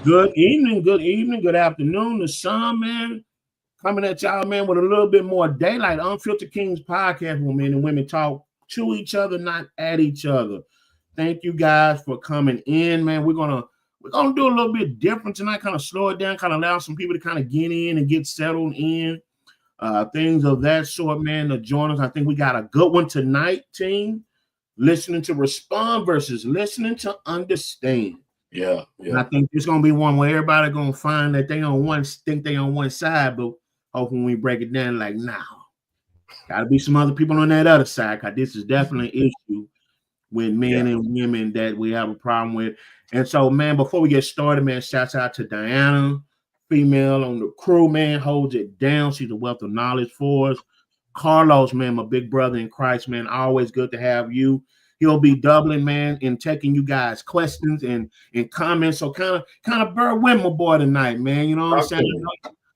Good evening, good afternoon. The sun, man, coming at y'all, man, with a little bit more daylight. Unfiltered Kings podcast where men and women talk to each other, not at each other. Thank you guys for coming in, man. We're gonna do a little bit different tonight, kind of slow it down, kind of allow some people to kind of get in and get settled in. Things of that sort, man, to join us. I think we got a good one tonight, team. Listening to respond versus listening to understand. Yeah. And I think it's gonna be one where everybody gonna find that they on one side, but hopefully when we break it down, like now, gotta be some other people on that other side, because this is definitely an issue with men and women that we have a problem with. And so, man, before we get started, man, shouts out to Diana, female on the crew, man, holds it down. She's a wealth of knowledge for us. Carlos, man, my big brother in Christ, man, always good to have you. He'll be doubling, man, and taking you guys questions and comments. So kind of bear with my boy tonight, man. You know what I'm saying?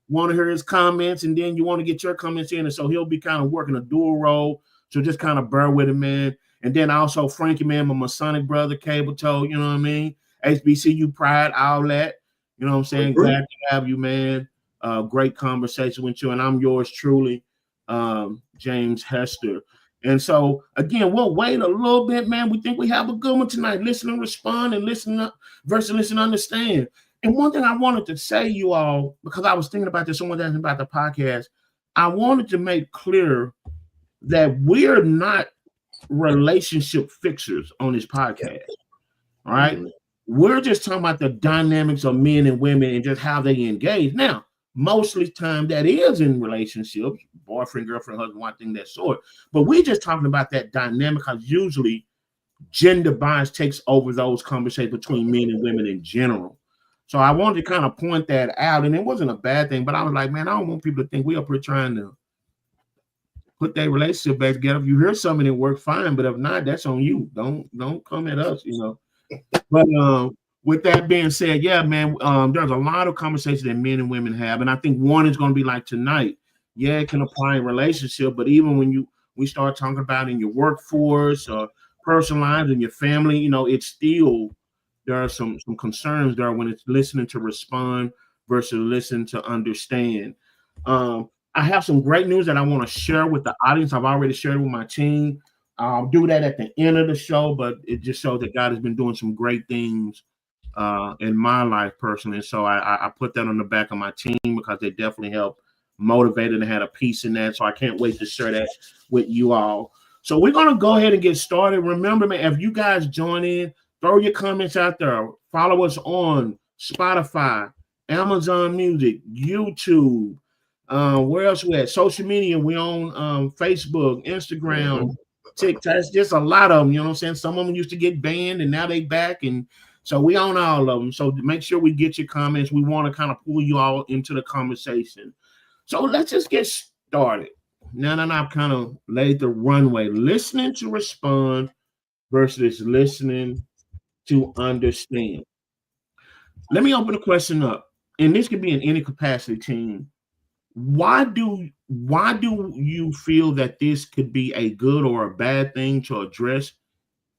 Want to hear his comments, and then you want to get your comments in, and so he'll be kind of working a dual role. So just kind of bear with him, man. And then also Frankie, man, my Masonic brother, Cable Toe, you know what I mean? HBCU Pride, all that. You know what I'm saying? Glad to have you, man. Great conversation with you, and I'm yours truly, James Hester. And so, again, we'll wait a little bit, man. We think we have a good one tonight. Listen and respond, and listen up versus listen and understand. And one thing I wanted to say, you all, because I was thinking about this, someone asking about the podcast, I wanted to make clear that we're not relationship fixers on this podcast. All right? We're just talking about the dynamics of men and women and just how they engage. Now, mostly time that is in relationships, boyfriend, girlfriend, husband, one thing that sort. But we're just talking about that dynamic, because usually gender bias takes over those conversations between men and women in general. So I wanted to kind of point that out, and it wasn't a bad thing, but I was like, man, I don't want people to think we up here trying to put that relationship back together. If you hear something that work, fine, but if not, that's on you. Don't come at us, you know. But with that being said, yeah, man, there's a lot of conversations that men and women have, and I think one is going to be like tonight. Yeah, it can apply in relationship, but even when we start talking about in your workforce or personal lives and your family, you know, it's still there are some concerns there when it's listening to respond versus listen to understand. I have some great news that I want to share with the audience. I've already shared it with my team. I'll do that at the end of the show, but it just shows that God has been doing some great things in my life personally. And so I put that on the back of my team because they definitely helped motivated and had a piece in that. So I can't wait to share that with you all. So we're going to go ahead and get started. Remember, man, if you guys join in, throw your comments out there. Follow us on Spotify, Amazon Music, YouTube. Where else we at? Social media. We on Facebook, Instagram, TikTok. It's just a lot of them. You know what I'm saying? Some of them used to get banned and now they back. And so we on all of them. So make sure we get your comments. We want to kind of pull you all into the conversation. So let's just get started. Now that I've kind of laid the runway, listening to respond versus listening to understand. Let me open the question up. And this could be in any capacity, team. Why do you feel that this could be a good or a bad thing to address?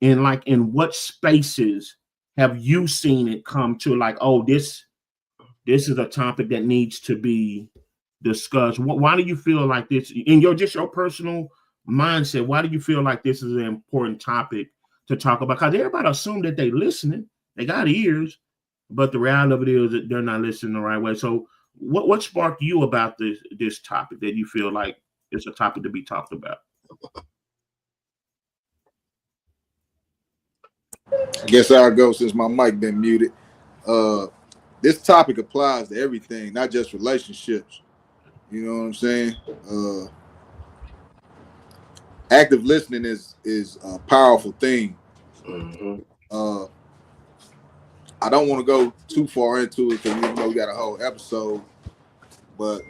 And like, in what spaces have you seen it come to like, oh, this is a topic that needs to be discussed? Why do you feel like this in your personal mindset? Why do you feel like this is an important topic to talk about? Because everybody assume that they listening, they got ears, but the reality of it is that they're not listening the right way. So what sparked you about this topic that you feel like it's a topic to be talked about? I guess I'll go since my mic been muted. This topic applies to everything, not just relationships. You know what I'm saying? Active listening is a powerful thing. I don't want to go too far into it because we got a whole episode. But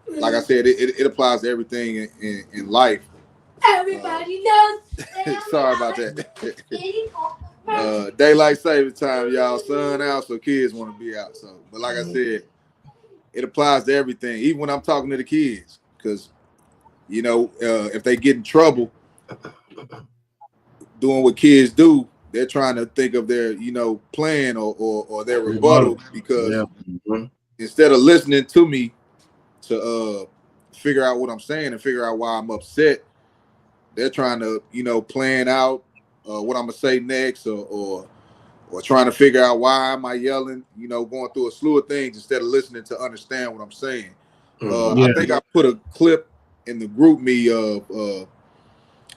like I said, it applies to everything in life. Everybody knows. Sorry about that. Daylight saving time, y'all. Sun out, so kids want to be out. So, but like I said, it applies to everything, even when I'm talking to the kids, because if they get in trouble doing what kids do, they're trying to think of their, plan or their rebuttal, because instead of listening to me to figure out what I'm saying and figure out why I'm upset, they're trying to, plan out what I'm gonna say next, or trying to figure out why am I yelling, going through a slew of things instead of listening to understand what I'm saying. I think I put a clip in the group me of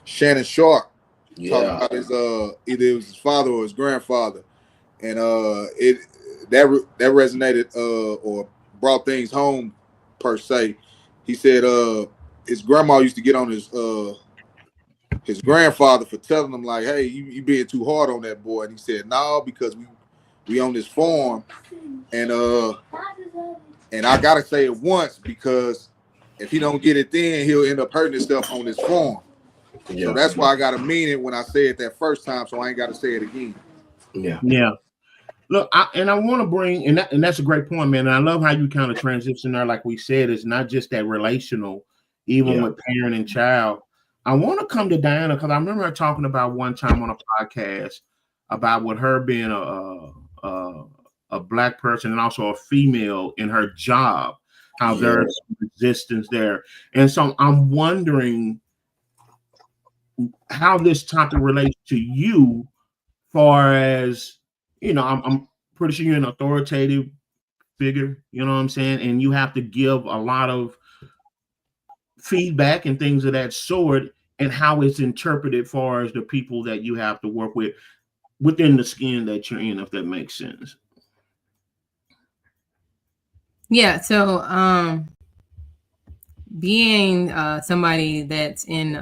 Shannon Sharp talking about his either it was his father or his grandfather, and that resonated or brought things home per se. He said his grandma used to get on his grandfather for telling him like, hey, you being too hard on that boy. And he said, no, because we on this farm, and I gotta say it once, because if he don't get it then, he'll end up hurting himself on this farm. So that's why I gotta mean it when I say it that first time, so I ain't gotta say it again. Yeah. Look, I want to bring, and that's a great point, man. And I love how you kind of transition there. Like we said, it's not just that relational, even with parent and child. I want to come to Diana, because I remember her talking about one time on a podcast about with her being a Black person and also a female in her job, how there's resistance there. And so I'm wondering how this topic relates to you, far as, I'm pretty sure you're an authoritative figure, you know what I'm saying? And you have to give a lot of feedback and things of that sort, and how it's interpreted far as the people that you have to work with within the skin that you're in, if that makes sense. Yeah. So being somebody that's in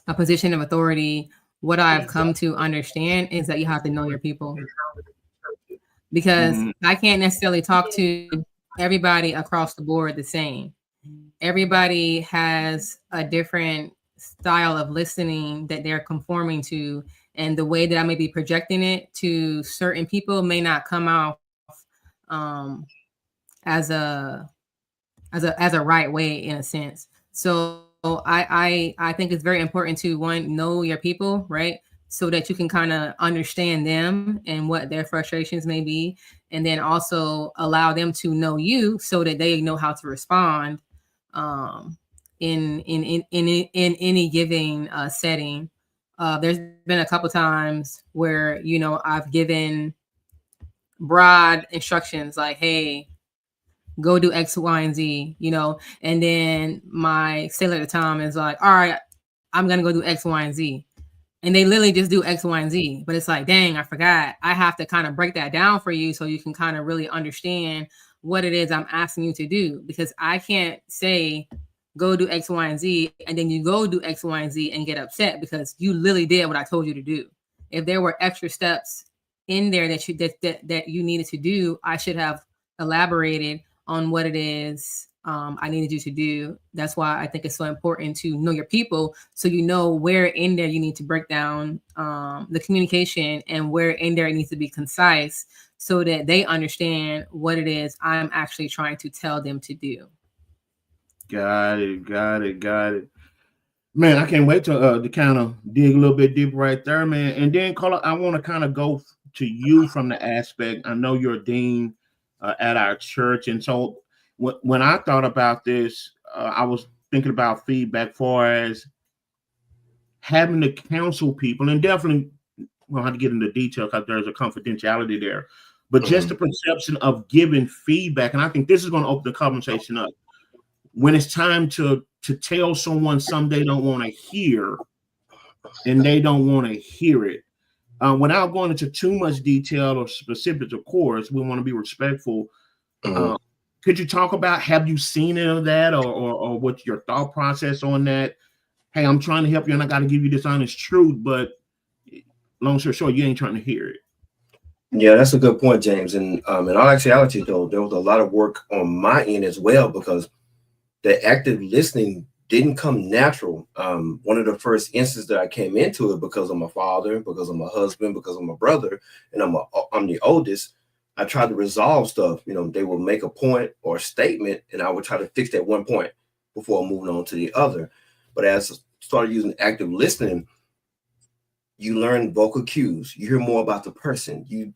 a position of authority, what I've come to understand is that you have to know your people, because I can't necessarily talk to everybody across the board the same. Everybody has a different style of listening that they're conforming to, and the way that I may be projecting it to certain people may not come out as a right way, in a sense. So I think it's very important to, one, know your people, right? So that you can kind of understand them and what their frustrations may be, and then also allow them to know you so that they know how to respond in any given setting. There's been a couple times where I've given broad instructions like, hey, go do X, Y, and Z, and then my sailor at the time is like, all right, I'm going to go do X, Y, and Z. And they literally just do X, Y, and Z. But it's like, dang, I forgot. I have to kind of break that down for you so you can kind of really understand what it is I'm asking you to do. Because I can't say, go do X, Y, and Z, and then you go do X, Y, and Z and get upset because you literally did what I told you to do. If there were extra steps in there that you needed to do, I should have elaborated on what it is I needed you to do. That's why I think it's so important to know your people, so you know where in there you need to break down the communication, and where in there it needs to be concise, so that they understand what it is I'm actually trying to tell them to do. Got it. Man, I can't wait to kind of dig a little bit deeper right there, man. And then, Carla, I want to kind of go to you from the aspect. I know you're a dean at our church, and so when I thought about this, I was thinking about feedback far as having to counsel people, and definitely we'll have to get into detail because there's a confidentiality there, but just the perception of giving feedback. And I think this is going to open the conversation up when it's time to tell someone something they don't want to hear, and they don't want to hear it. Without going into too much detail or specifics, of course, we want to be respectful. Could you talk about, have you seen any of that, or what's your thought process on that? Hey, I'm trying to help you and I got to give you this honest truth, but long story short, you ain't trying to hear it. Yeah, that's a good point, James. And in all actuality, though, there was a lot of work on my end as well, because the active listening didn't come natural. One of the first instances that I came into it, because of my father, because of my husband, because of my brother, and I'm the oldest, I tried to resolve stuff. They would make a point or a statement, and I would try to fix that one point before moving on to the other. But as I started using active listening, You learn vocal cues. You hear more about the person. You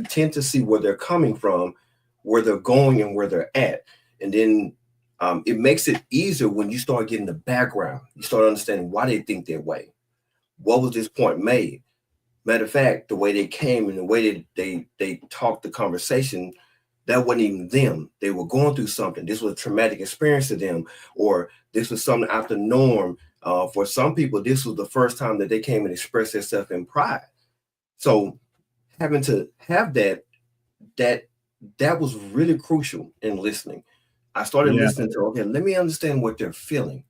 tend to see where they're coming from, where they're going, and where they're at. And then it makes it easier when you start getting the background. You start understanding why they think that way. What was this point made? Matter of fact, the way they came and the way they talked the conversation, that wasn't even them. They were going through something. This was a traumatic experience to them, or this was something out the norm. For some people, this was the first time that they came and expressed themselves in pride. So having to have that was really crucial in listening. I started listening to, okay, let me understand what they're feeling.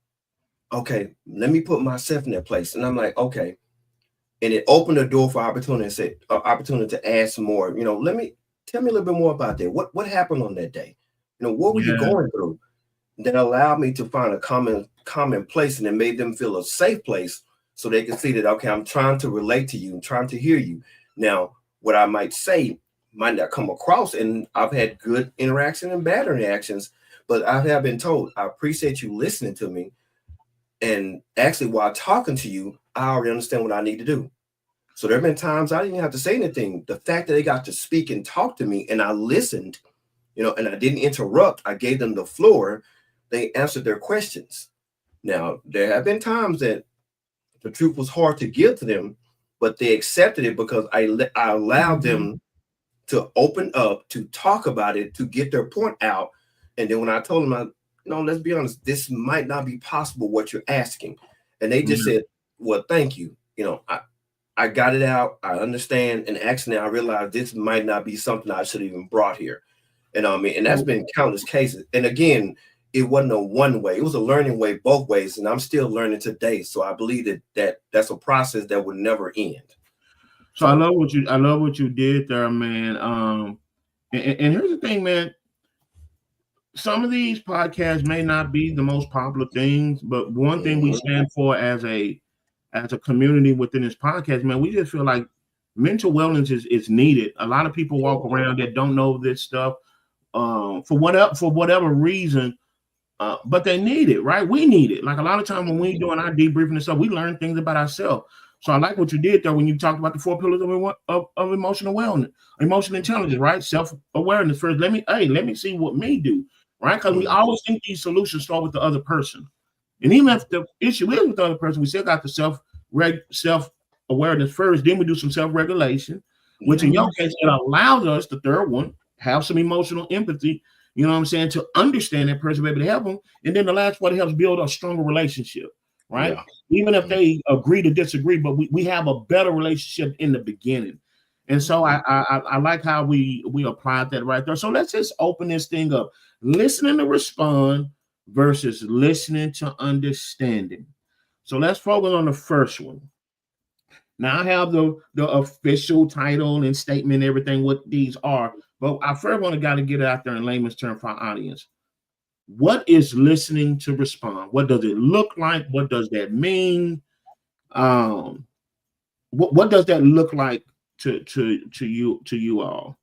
Okay, let me put myself in that place. And I'm like, okay. And it opened the door for opportunity to ask more. You know, tell me a little bit more about that. What happened on that day? You know, what were you going through? That allowed me to find a common place, and it made them feel a safe place so they can see that, okay, I'm trying to relate to you, I'm trying to hear you. Now, what I might say might not come across, and I've had good interaction and bad interactions, but I have been told, I appreciate you listening to me. And actually, while talking to you, I already understand what I need to do. So there have been times I didn't have to say anything. The fact that they got to speak and talk to me, and I listened, you know, and I didn't interrupt. I gave them the floor. They answered their questions. Now, there have been times that the truth was hard to give to them, but they accepted it because I allowed them to open up, to talk about it, to get their point out. And then when I told them, let's be honest, this might not be possible what you're asking. And they just said, well, thank you. You know, I got it out. I understand. And actually, I realized this might not be something I should have even brought here. And and that's been countless cases. And again, it wasn't a one way. It was a learning way both ways. And I'm still learning today. So I believe that's a process that will never end. So I love what you did there, man. And here's the thing, man. Some of these podcasts may not be the most popular things, but one thing we stand for as a community within this podcast, man, we just feel like mental wellness is needed. A lot of people walk around that don't know this stuff for whatever reason, but they need it, right? We need it. Like a lot of times when we doing our debriefing and stuff, we learn things about ourselves. So I like what you did there when you talked about the 4 pillars of emotional wellness, emotional intelligence, right? Self-awareness first. Let me see what me do, right? Because we always think these solutions start with the other person. And even if the issue is with the other person, we still got the self-awareness first. Then we do some self-regulation, which in your case, it allows us, the third one, have some emotional empathy, you know what I'm saying, to understand that person, be able to help them. And then the last one helps build a stronger relationship, right? Yeah. Even if they agree to disagree, but we have a better relationship in the beginning. And so I like how we applied that right there. So let's just open this thing up. Listening to respond versus listening to understanding. So let's focus on the first one. Now I have the official title and statement, everything, what these are. But I first got to get it out there in layman's term for our audience. What is listening to respond? What does it look like? What does that mean? What does that look like to you all?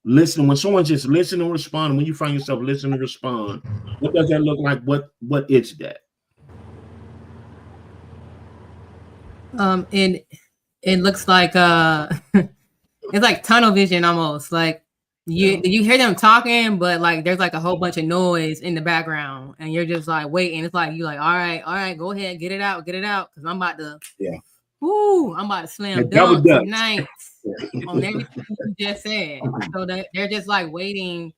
Listen, when someone's just listening and respond, when you find yourself listening and respond, what does that look like? What is that? And it looks like it's like tunnel vision almost. Like you hear them talking, but like there's like a whole bunch of noise in the background, and you're just like waiting. It's like you're like, all right, go ahead, get it out, because I'm about to I'm about to slam dunk tonight on everything you just said. So they're just like waiting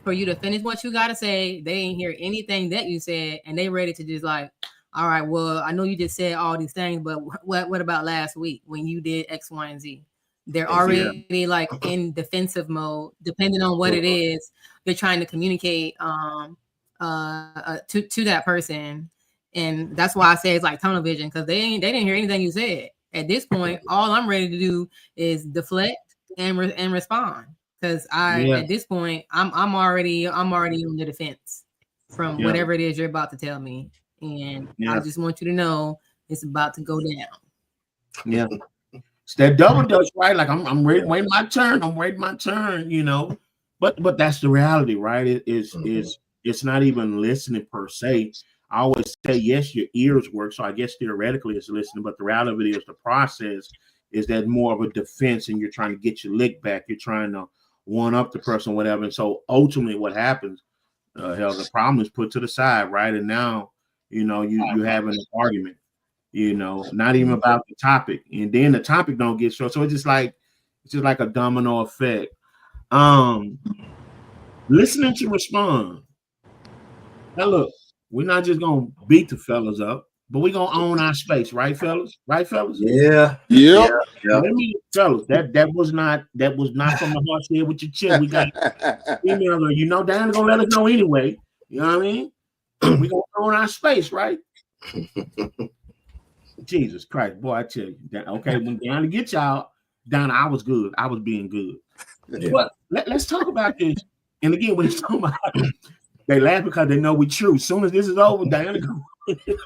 for you to finish what you gotta say. They ain't hear anything that you said, and they ready to just like, all right, well, I know you just said all these things, but what about last week when you did X, Y, and Z? They're already like in defensive mode, depending on what it is you're trying to communicate to that person. And that's why I say it's like tunnel vision, because they didn't hear anything you said. At this point, all I'm ready to do is deflect and respond, because at this point I'm already on the defense from whatever it is you're about to tell me. And I just want you to know it's about to go down. Yeah. It's that double dutch, right? Like I'm waiting my turn. I'm waiting my turn, you know. But that's the reality, right? It's not even listening per se. I always say, yes, your ears work. So I guess theoretically it's listening, but the reality of it is the process is that more of a defense, and you're trying to get your lick back. You're trying to one up the person, whatever. And so ultimately what happens, the problem is put to the side, right? And now, you having an argument, not even about the topic. And then the topic don't get short. So it's just like a domino effect. Listening to respond. Now look, we're not just gonna beat the fellas up, but we're gonna own our space, right, fellas? Right, fellas? Yeah. Let me, fellas, that was not from the heart here with your chin. We got emails, Diana gonna let us know anyway. You know what I mean? We gonna own our space, right? Jesus Christ, boy, I tell you. Okay, when Diana get y'all, Diana, I was good. I was being good. Yeah. But let's talk about this. And again, when he's talking about they laugh because they know we true. As soon as this is over, Diana go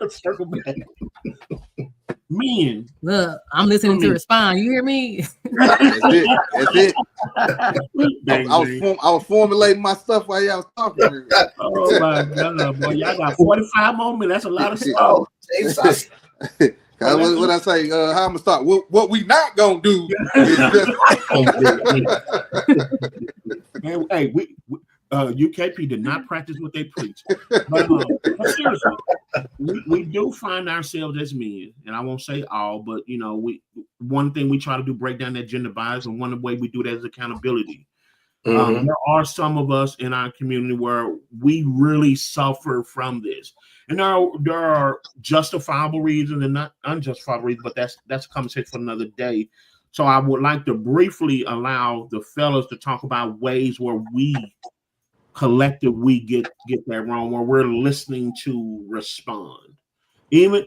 circle back. Men. Look, I'm listening to respond. You hear me? That's it. I was formulating my stuff while y'all was talking. Oh my God, boy. Y'all got 45 more minutes. That's a lot of stuff. What I say, how I'm gonna start? What we not gonna do is just man, hey, UKP did not practice what they preach. But seriously, we do find ourselves as men, and I won't say all, but one thing we try to do, break down that gender bias, and one way we do that is accountability. There are some of us in our community where we really suffer from this. And there are justifiable reasons and not unjustifiable reasons, but that's a conversation for another day. So I would like to briefly allow the fellas to talk about ways where we collectively get that wrong, where we're listening to respond. Even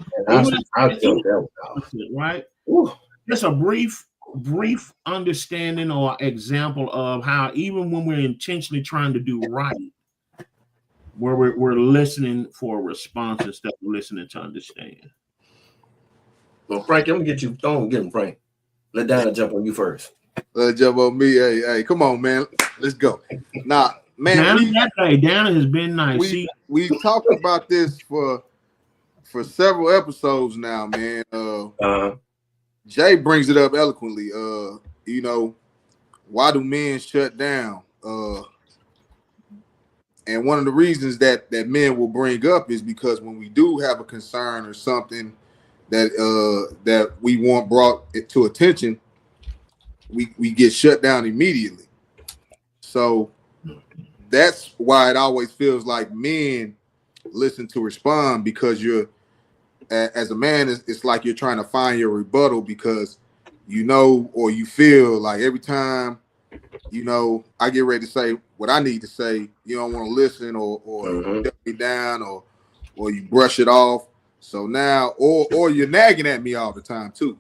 right? Ooh. Just a brief understanding or example of how even when we're intentionally trying to do right, where we're listening for a response instead of listening to understand. Well, Frank, I'm gonna get you. Don't get him, Frank. Let Diana jump on you first. Jump on me. Hey, come on, man. Let's go. Nah, man. Diana has been nice. We talked about this for several episodes now, man. Jay brings it up eloquently. Why do men shut down? And one of the reasons that men will bring up is because when we do have a concern or something that we want brought to attention, we get shut down immediately. So that's why it always feels like men listen to respond, because you're, as a man, it's like you're trying to find your rebuttal, because or you feel like every time I get ready to say what I need to say, you don't want to listen, or you shut me down, or you brush it off. So now, or you're nagging at me all the time too.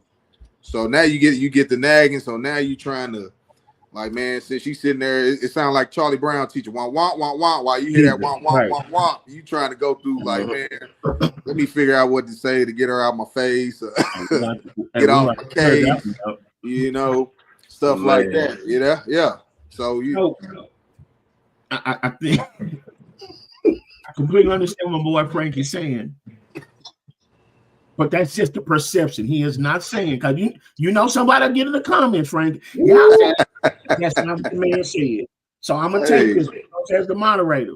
So now you get the nagging. So now you trying to, like, man, since she's sitting there, it sounds like Charlie Brown teacher. Wah, wah, wah, wah. While you hear that wah, wah, wah, wah, you trying to go through, like, man, let me figure out what to say to get her out my face, get off my case, stuff like that. Yeah. So I think I completely understand what my boy Frank is saying, but that's just the perception. He is not saying, because somebody will get in the comments, Frank. Yeah, that's not what the man said. So I'm gonna take this as the moderator.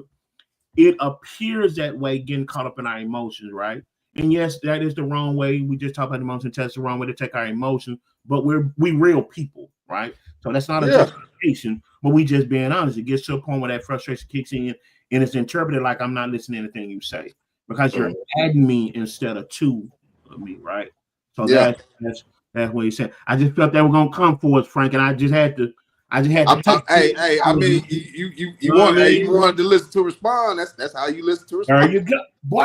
It appears that way, getting caught up in our emotions, right? And yes, that is the wrong way. We just talk about emotions. That's the wrong way to take our emotions. But we real people, right? So that's not a justification, but we just being honest. It gets to a point where that frustration kicks in, and it's interpreted like I'm not listening to anything you say, because you're adding me instead of to me, right? So that's what he said. I just felt they were gonna come for us, Frank, and I just had to. I mean, you wanted to listen to respond. That's how you listen to respond. There you go, boy.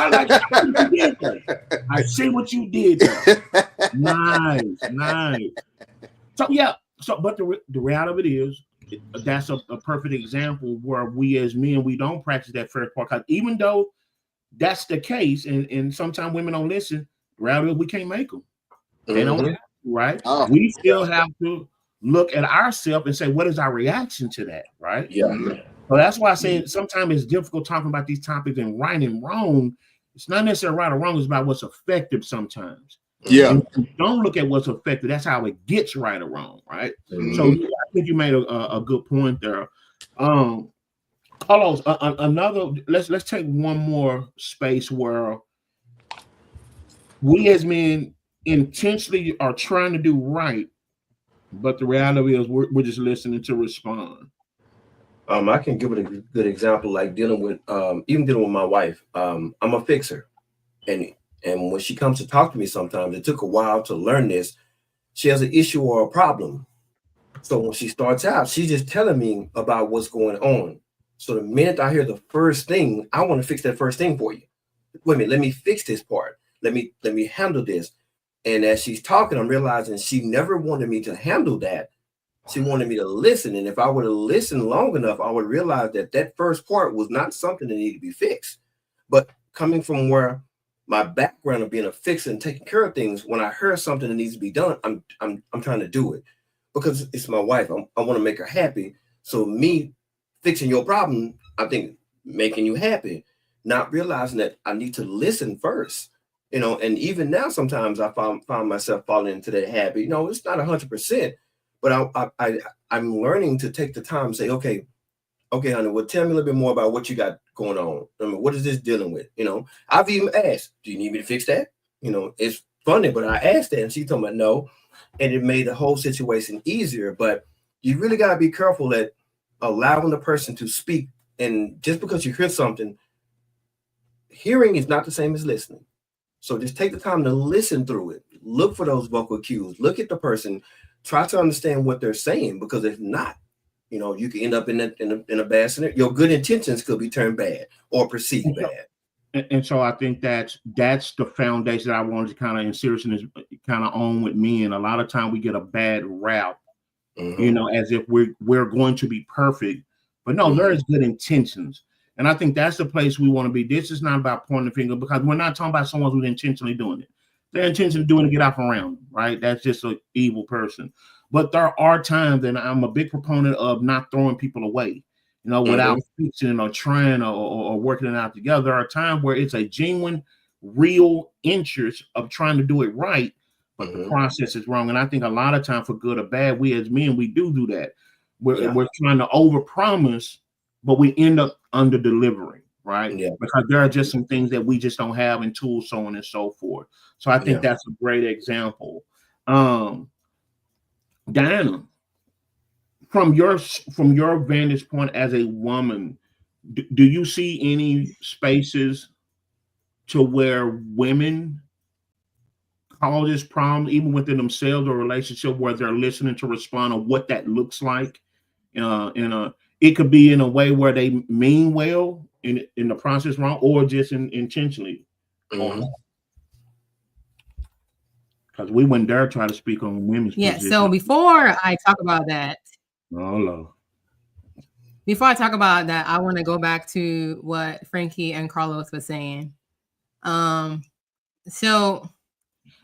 I see what you did there. Nice. So but the reality of it is, that's a perfect example where we as men, we don't practice that first part. Because even though that's the case, and sometimes women don't listen, the reality is we can't make them. They don't, right? We still have to look at ourselves and say, what is our reaction to that, right? Yeah. So that's why I say sometimes it's difficult talking about these topics and right and wrong, It's not necessarily right or wrong. It's about what's effective sometimes. Yeah. And don't look at what's effective. That's how it gets right or wrong, right? Mhm. So I think you made a good point there. Carlos, another. Let's take one more space where we as men intentionally are trying to do right, but the reality is we're just listening to respond. I can give it a good example, like dealing with even dealing with my wife. I'm a fixer, and when she comes to talk to me, sometimes it took a while to learn this. She has an issue or a problem. So when she starts out, she's just telling me about what's going on. So the minute I hear the first thing, I want to fix that first thing for you. Wait a minute, let me fix this part. Let me handle this. And as she's talking, I'm realizing she never wanted me to handle that. She wanted me to listen. And if I would have listened long enough, I would realize that that first part was not something that needed to be fixed. But coming from where my background of being a fixer and taking care of things, when I hear something that needs to be done, I'm trying to do it because it's my wife. I want to make her happy. So me fixing your problem, I think making you happy, not realizing that I need to listen first. And even now, sometimes I find myself falling into that habit. It's not 100%, but I'm learning to take the time and say, okay, honey, well, tell me a little bit more about what you got going on. I mean, what is this dealing with? I've even asked, do you need me to fix that? It's funny, but I asked that and she told me no. And it made the whole situation easier. But you really got to be careful at allowing the person to speak. And just because you hear something, hearing is not the same as listening. So just take the time to listen through it. Look for those vocal cues. Look at the person. Try to understand what they're saying, because if not, you can end up in a bad scenario. Your good intentions could be turned bad or perceived bad. And so I think that's the foundation that I wanted to kind of in seriousness kind of own with me. And a lot of time we get a bad rap, as if we're going to be perfect. But no, there is good intentions. And I think that's the place we want to be. This is not about pointing the finger, because we're not talking about someone who's intentionally doing it. Their intention is doing to get off around, right? That's just an evil person. But there are times, and I'm a big proponent of not throwing people away, without fixing or trying or working it out together. There are times where it's a genuine, real interest of trying to do it right, but the process is wrong. And I think a lot of time, for good or bad, we as men, we do that. We're trying to overpromise, but we end up under delivering, right? Yeah. Because there are just some things that we just don't have in tools, so on and so forth. So I think that's a great example. Diana, from your vantage point as a woman, do you see any spaces to where women cause this problem, even within themselves or relationship, where they're listening to respond on what that looks like? It could be in a way where they mean well in the process wrong, or just intentionally. Because we wouldn't dare try to speak on women's position. So before I talk about that, before I talk about that, I want to go back to what Frankie and Carlos was saying. So I'm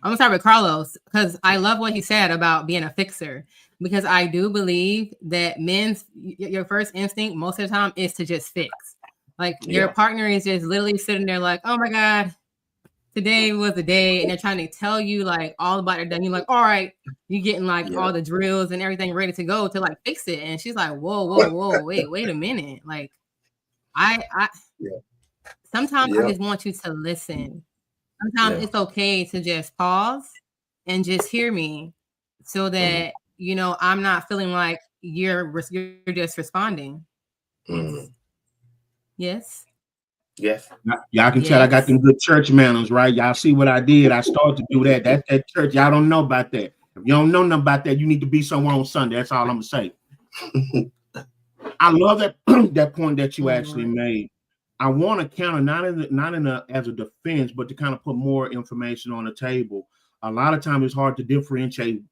gonna start with Carlos, because I love what he said about being a fixer, because I do believe that your first instinct most of the time is to just fix. Like your partner is just literally sitting there like, oh my God, today was the day, and they're trying to tell you like all about it. Then you're like, all right, you're getting like all the drills and everything ready to go to like fix it. And she's like, whoa, wait a minute. Like I sometimes I just want you to listen. Sometimes it's okay to just pause and just hear me, so that I'm not feeling like you're just responding. Yes. Y'all can tell I got them good church manners, right? Y'all see what I did? I started to do that. That's that church. Y'all don't know about that. If you don't know nothing about that, you need to be somewhere on Sunday. That's all I'm gonna say. I love that point that you actually made. I want to counter not as a defense, but to kind of put more information on the table. A lot of times it's hard to differentiate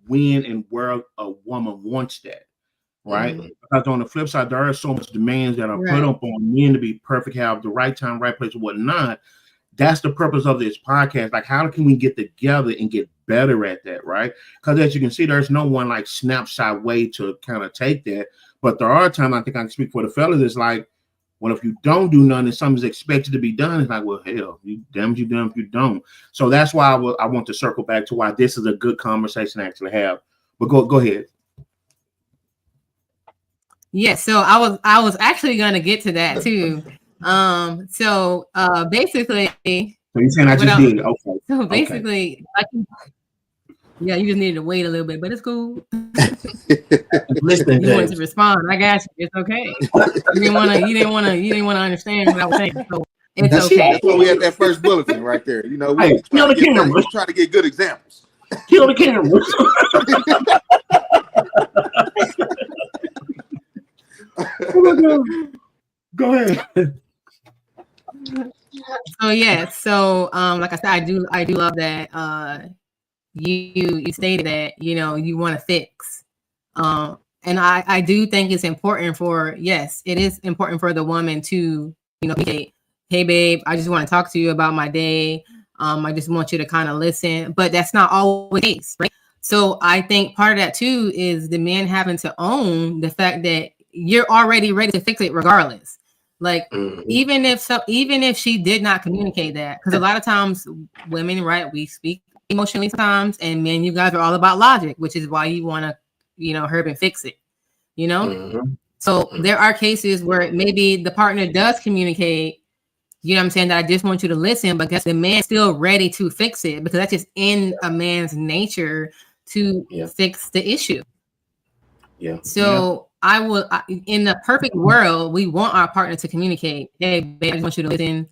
when and where a woman wants that. Right? Because on the flip side, there are so much demands that are put up on men to be perfect, have the right time, right place, and whatnot. That's the purpose of this podcast. Like, how can we get together and get better at that, right? Because as you can see, there's no one like snapshot way to kind of take that. But there are times, I think I can speak for the fellas, it's like Well, if you don't do nothing and something's expected to be done, it's like, well, hell, you damned you done if you don't. So that's why I want to circle back to why this is a good conversation to actually have. But go ahead. Yeah, so I was actually gonna get to that too. Basically, so you're saying I just did it. Okay. So basically, yeah, you just needed to wait a little bit, but it's cool. Listening, you wanted to respond. I got you. It's okay. You didn't want to understand what I was saying. So it's okay. That's why we had that first bulletin right there. You know, we kill the camera. Trying to get good examples. Kill the camera. Go ahead. So yeah, so like I said, I do love that you stated that, you know, you want to fix. And I do think it's important it is important for the woman to, you know, say, hey babe, I just want to talk to you about my day. I just want you to kind of listen, but that's not always the case, right? So I think part of that too is the man having to own the fact that you're already ready to fix it regardless. Like even if she did not communicate that, because a lot of times women, right, we speak emotionally sometimes, and men, you guys are all about logic, which is why you want to, you know, herb and fix it, you know. So there are cases where maybe the partner does communicate, you know what I'm saying, that I just want you to listen, but the man's still ready to fix it, because that's just in a man's nature to fix the issue. So in the perfect world, we want our partner to communicate. Hey, babe, I just want you to listen.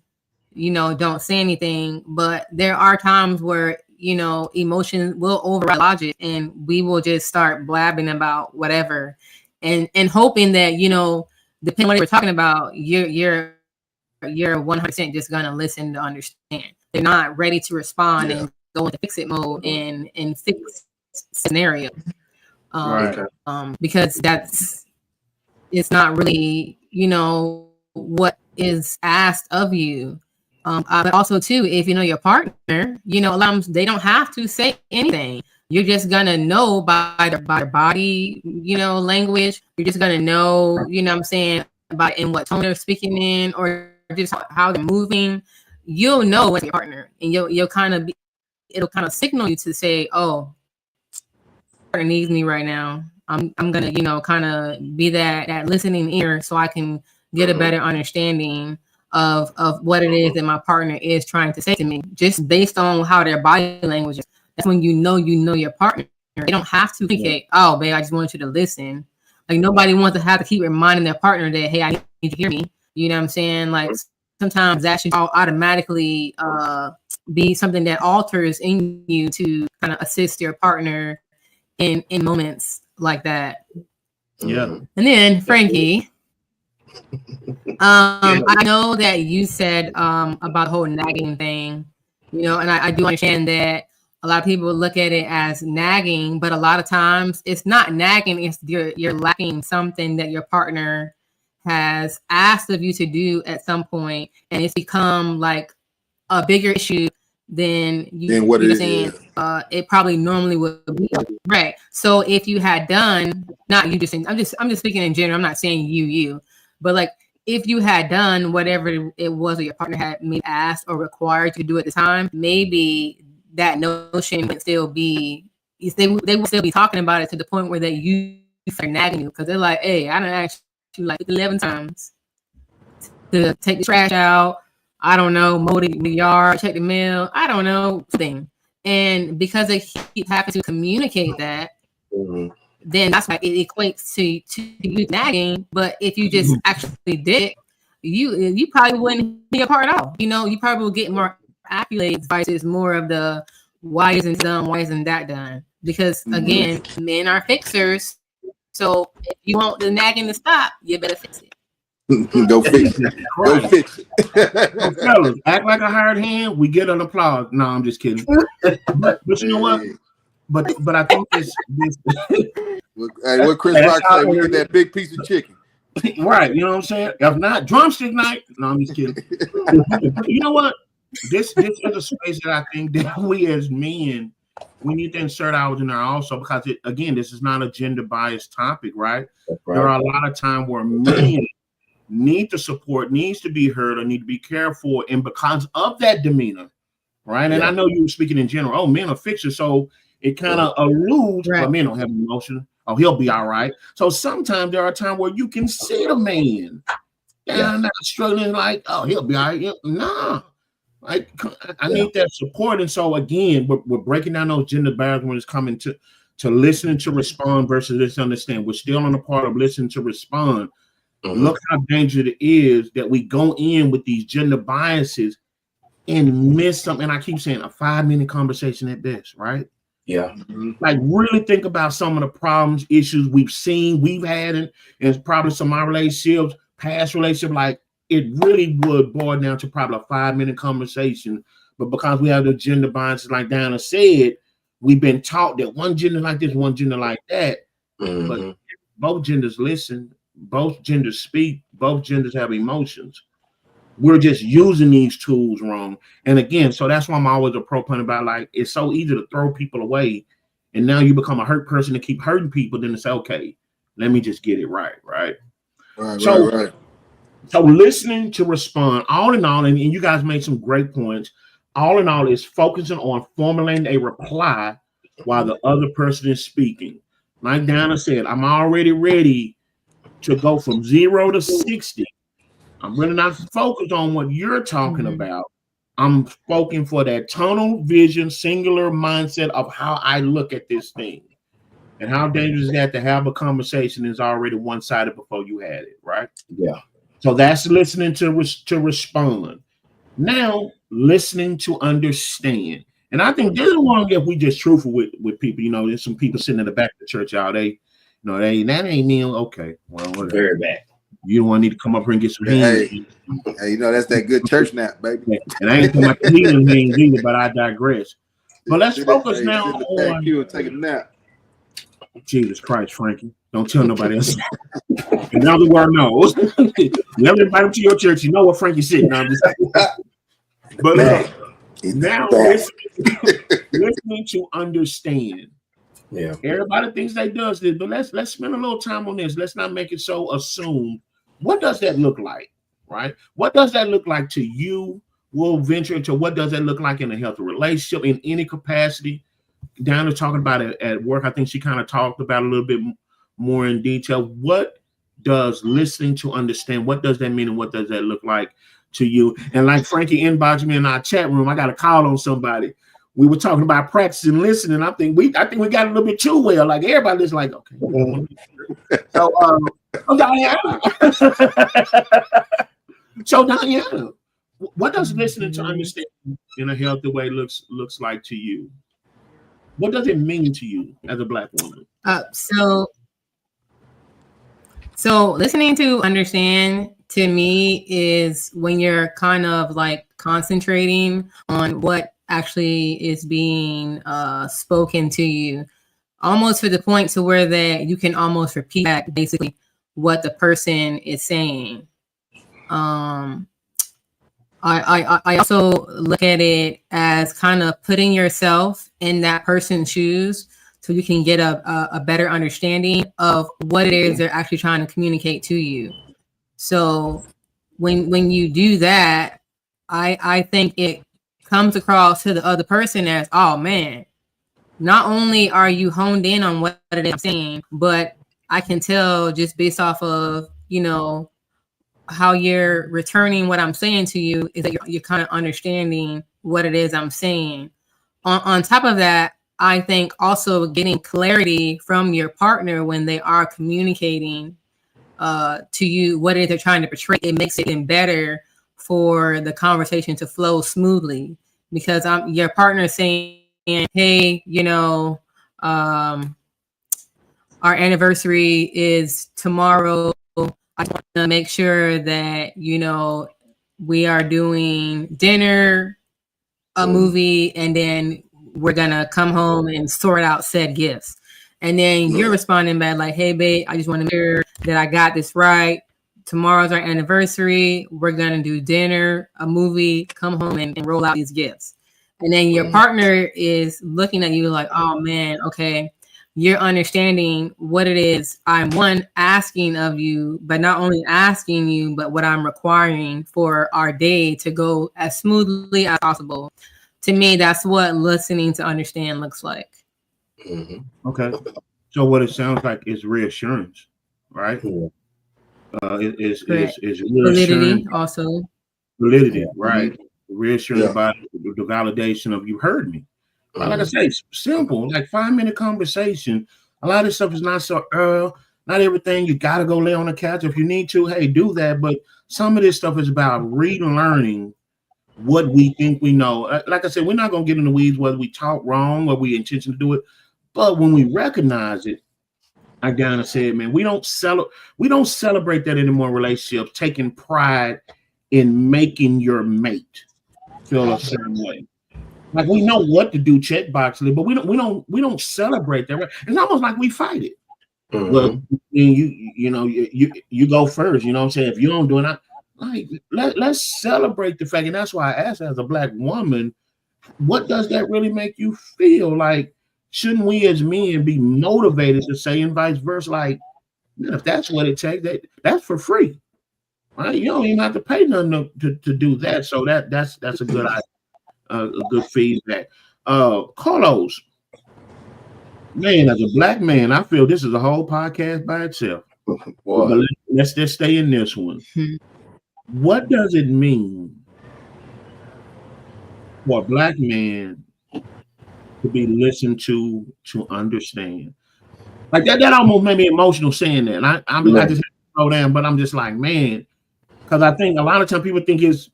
You know, don't say anything. But there are times where, you know, emotion will override logic, and we will just start blabbing about whatever, and hoping that, you know, depending on what we're talking about, you're 100% just gonna listen to understand. They're not ready to respond and go into fix it mode and fix scenario. Because it's not really, you know, what is asked of you. But also too, if you know your partner, you know, they don't have to say anything. You're just gonna know by their body, you know, language. You're just gonna know, you know what I'm saying, about in what tone they're speaking in, or just how they're moving. You'll know what's your partner, and you'll kind of it'll kind of signal you to say, oh, partner needs me right now. I'm gonna, you know, kind of be that listening ear, so I can get a better understanding of what it is that my partner is trying to say to me, just based on how their body language is. That's when you know your partner. They don't have to communicate. Oh, babe, I just want you to listen. Like, nobody wants to have to keep reminding their partner that, hey, I need you to hear me. You know what I'm saying? Like, sometimes that should automatically be something that alters in you to kind of assist your partner in moments like that. Yeah. And then Frankie, I know that you said about the whole nagging thing, you know, and I do understand that a lot of people look at it as nagging, but a lot of times it's not nagging. It's you're lacking something that your partner has asked of you to do at some point, and it's become like a bigger issue than what you're saying. It probably normally would be, right? So if you had done, not you, just I'm just speaking in general. I'm not saying you, but like, if you had done whatever it was that your partner had maybe asked or required you to do at the time, maybe that notion would still be, they would still be talking about it to the point where you start nagging you, because they're like, hey, I done asked you like 11 times to take the trash out. I don't know, mow the yard, check the mail. I don't know, thing. And because they keep having to communicate that, then that's why it equates to you nagging. But if you just actually did it, you probably wouldn't be a part at all. You know, you probably will get more accolades versus more of the why isn't done, why isn't that done? Because again, men are fixers. So if you want the nagging to stop, you better fix it. Go fix it. Go fix it. So fellas, act like a hired hand. We get an applause. No, I'm just kidding. But you know what? But I think this. Hey, what Chris Rock said, we get that big piece of chicken. Right, you know what I'm saying? If not, drumstick night. No, I'm just kidding. You know what? This is a space that I think that we as men, we need to insert ours in there also, because again, this is not a gender biased topic, right? There are a lot of times where men need the support, needs to be heard, or need to be cared for, and because of that demeanor, right? And I know you were speaking in general. Oh, men are fixers, so it kind of alludes, but men don't have emotion. Oh, he'll be all right. So sometimes there are times where you can see the man down there struggling, like, oh, he'll be all right. Nah, like I need that support. And so again, we're breaking down those gender barriers when it's coming to listening to respond versus let's understand. We're still on the part of listening to respond. Look how dangerous it is that we go in with these gender biases and miss something. And I keep saying a 5-minute conversation at best, right? Yeah. Like really think about some of the problems, issues we've seen, we've had, and probably some of my relationships, past relationships. Like it really would boil down to probably a 5-minute conversation. But because we have the gender biases, like Diana said, we've been taught that one gender like this, one gender like that. But both genders listen, both genders speak, both genders have emotions. We're just using these tools wrong. And again, so that's why I'm always a proponent about, like, it's so easy to throw people away. And now you become a hurt person to keep hurting people. Then it's okay. Let me just get it right. Right. So listening to respond, all in all, and you guys made some great points. All in all, is focusing on formulating a reply while the other person is speaking. Like Dana said, I'm already ready to go from 0 to 60. I'm really not focused on what you're talking about. I'm spoken for that tunnel vision, singular mindset of how I look at this thing. And how dangerous is that to have a conversation is already one-sided before you had it, right? Yeah. So that's listening to respond. Now, listening to understand. And I think this is one if we just truthful with people. You know, there's some people sitting in the back of the church, y'all. That ain't me. Okay. Well, whatever. Very bad. You don't want to need to come up here and get some hands. Hey, you know, that's that good church nap, baby. And I ain't talking about healing hands either, but I digress. But let's focus now on you and take a nap. Jesus Christ, Frankie. Don't tell nobody else. In other words, no. You ever invite him to your church, you know what Frankie's sitting on. But now listening to understand. Yeah. Everybody thinks they does this, but let's spend a little time on this. Let's not make it so assumed. What does that look like? Right? What does that look like to you? We'll venture into what does that look like in a healthy relationship in any capacity. Diana talking about it at work. I think she kind of talked about it a little bit more in detail. What does listening to understand? What does that mean, and what does that look like to you? And like Frankie inboxed me in our chat room, I got a call on somebody. We were talking about practicing listening. I think we got a little bit too well. Like everybody's like, okay. So, Diana. So Diana, what does listening to understand in a healthy way looks like to you? What does it mean to you as a Black woman? So listening to understand to me is when you're kind of like concentrating on what actually is being spoken to you, almost to the point to where that you can almost repeat back basically what the person is saying. I also look at it as kind of putting yourself in that person's shoes so you can get a better understanding of what it is they're actually trying to communicate to you. So when you do that, I think it comes across to the other person as, oh man, not only are you honed in on what it is I'm saying, but I can tell just based off of, you know, how you're returning what I'm saying to you is that you're kind of understanding what it is I'm saying. On top of that, I think also getting clarity from your partner when they are communicating to you what it is they're trying to portray, it makes it even better for the conversation to flow smoothly, because your partner saying, hey, you know, our anniversary is tomorrow. I want to make sure that, you know, we are doing dinner, a movie, and then we're going to come home and sort out said gifts. And then you're responding back like, hey, babe, I just want to make sure that I got this right. Tomorrow's our anniversary. We're going to do dinner, a movie, come home and roll out these gifts. And then your partner is looking at you like, oh, man, okay, you're understanding what it is I'm asking of you, but not only asking you, but what I'm requiring for our day to go as smoothly as possible. To me, that's what listening to understand looks like. Mm-hmm. Okay. So what it sounds like is reassurance, right? Yeah. Is reassurance. Validity also. Validity, Yeah. right? Reassurance Yeah. by the validation of you heard me. Mm-hmm. Like I say, simple, like 5-minute conversation. A lot of this stuff is not so not everything you gotta go lay on the couch. If you need to, hey, do that. But some of this stuff is about relearning what we think we know. Like I said, we're not gonna get in the weeds whether we talk wrong or we intentionally do it. But when we recognize it, like Donna said, man, we don't celebrate that anymore in relationships, taking pride in making your mate feel a certain way. Like we know what to do checkboxly, but we don't celebrate that. It's almost like we fight it. Mm-hmm. Well, you go first. You know what I'm saying? If you don't do it, like let's celebrate the fact, and that's why I asked as a Black woman, what does that really make you feel? Like, shouldn't we as men be motivated to say, and vice versa? Like, man, if that's what it takes, that's for free. Right? You don't even have to pay nothing to do that. So that's a good idea. A good feedback. Carlos, man, as a Black man, I feel this is a whole podcast by itself. But let's just stay in this one. What does it mean for a Black man to be listened to understand? Like that almost made me emotional saying that. And I just had to slow down, but I'm just like, man, because I think a lot of times people think it's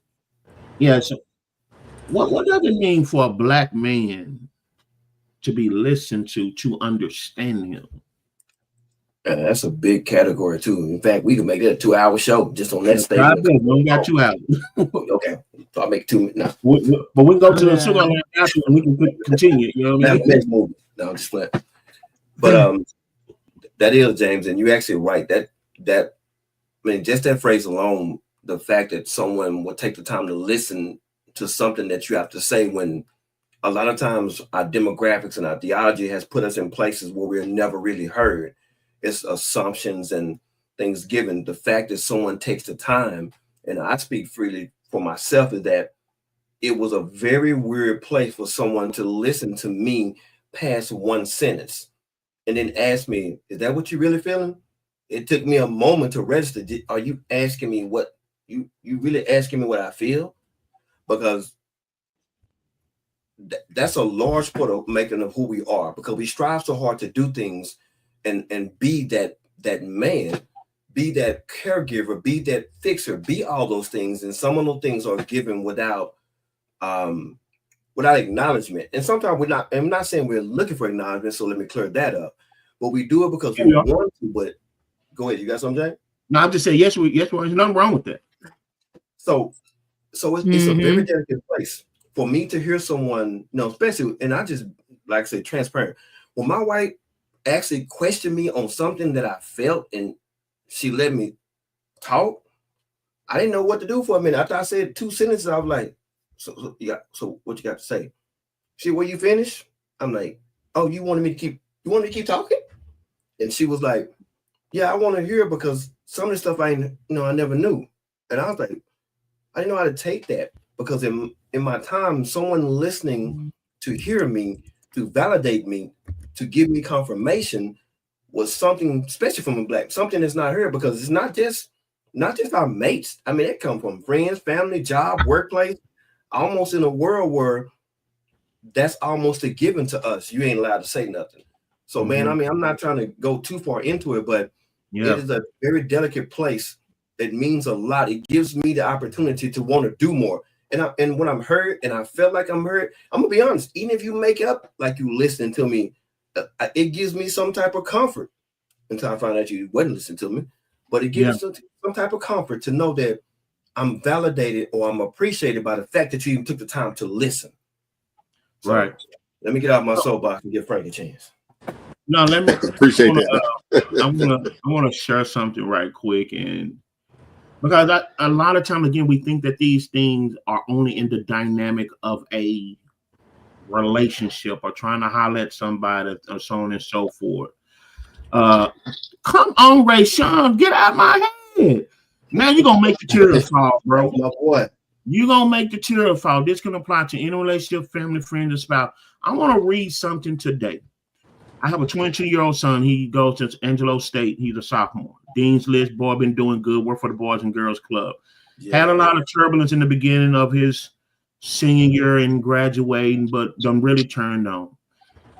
so what does it mean for a Black man to be listened to understand him? That's a big category too. In fact, we can make it a 2-hour show just on that statement. We only got 2 hours. Okay, so I'll make 2 minutes now. But we can go to the sugar line after and we can continue. You know what I mean? Next movie. No, I'm just playing. But that is, James, and you're actually right. That I mean, just that phrase alone, the fact that someone will take the time to listen to something that you have to say, when a lot of times our demographics and our theology has put us in places where we're never really heard. It's assumptions and things given. The fact that someone takes the time, and I speak freely for myself, is that it was a very weird place for someone to listen to me past one sentence and then ask me, is that what you're really feeling? It took me a moment to register. Are you asking me what you really asking me what I feel? Because that's a large part of making of who we are, because we strive so hard to do things and be that man, be that caregiver, be that fixer, be all those things. And some of those things are given without acknowledgement. And sometimes I'm not saying we're looking for acknowledgement, so let me clear that up. But we do it because we want to. But go ahead, you got something, Jay? No, I'm just saying yes, there's nothing wrong with that. So it's a very delicate place for me to hear someone, especially, and I just like I say transparent. When my wife actually questioned me on something that I felt and she let me talk, I didn't know what to do for a minute. After I said 2 sentences, I was like, so what you got to say? She, well, you finished? I'm like, oh, you wanted me to keep talking? And she was like, yeah, I want to hear, because some of the stuff I never knew. And I was like, I didn't know how to take that, because in my time, someone listening to hear me, to validate me, to give me confirmation was something, especially from a Black, something that's not heard, because it's not just our mates. I mean, it comes from friends, family, job, workplace, almost in a world where that's almost a given to us. You ain't allowed to say nothing. So, man, I mean, I'm not trying to go too far into it, but it is a very delicate place. It means a lot. It gives me the opportunity to want to do more. And when I'm heard and I felt like I'm heard, I'm gonna be honest, even if you make it up like you listening to me, it gives me some type of comfort until I find out you wasn't listening to me. But it gives some type of comfort to know that I'm validated or I'm appreciated by the fact that you even took the time to listen. So, right. Let me get out my soapbox and give Frank a chance. No, let me appreciate that. I want to share something right quick, and because a lot of times, again, we think that these things are only in the dynamic of a relationship or trying to holler at somebody or so on and so forth. Come on, Ray Sean, get out of my head. Now you're gonna make the tears fall, bro. My boy. You're gonna make the tears fall. This can apply to any relationship, family, friend, and spouse. I want to read something today. I have a 22-year-old son. He goes to Angelo State. He's a sophomore. Dean's List, boy, been doing good. Work for the Boys and Girls Club. Yeah. Had a lot of turbulence in the beginning of his senior year and graduating, but done really turned on.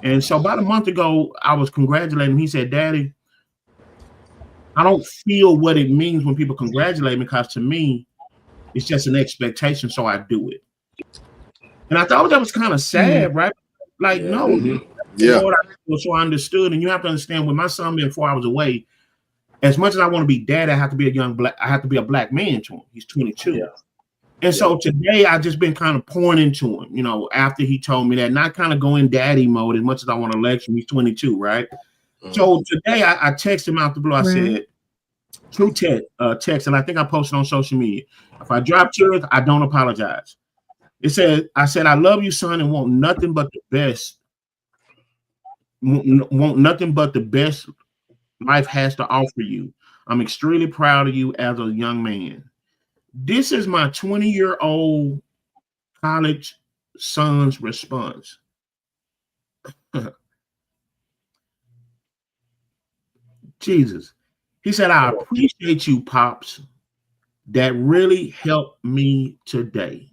And so about a month ago, I was congratulating him. He said, Daddy, I don't feel what it means when people congratulate me, because to me, it's just an expectation, so I do it. And I thought that was kind of sad, right? Like, no. Lord, so I understood. And you have to understand, with my son being 4 hours away, as much as I want to be dad, I have to be I have to be a black man to him. He's 22. Yeah. And so today I just been kind of pouring into him, you know, after he told me that, not kind of go in daddy mode as much as I want to lecture him. He's 22, right? So today I texted him out the blue. I said, true text, and I think I posted on social media. If I drop tears, I don't apologize. I said, I love you, son, and want nothing but the best. Want nothing but the best life has to offer you. I'm extremely proud of you as a young man. This is my 20-year-old college son's response. Jesus. He said, I appreciate you, Pops. That really helped me today.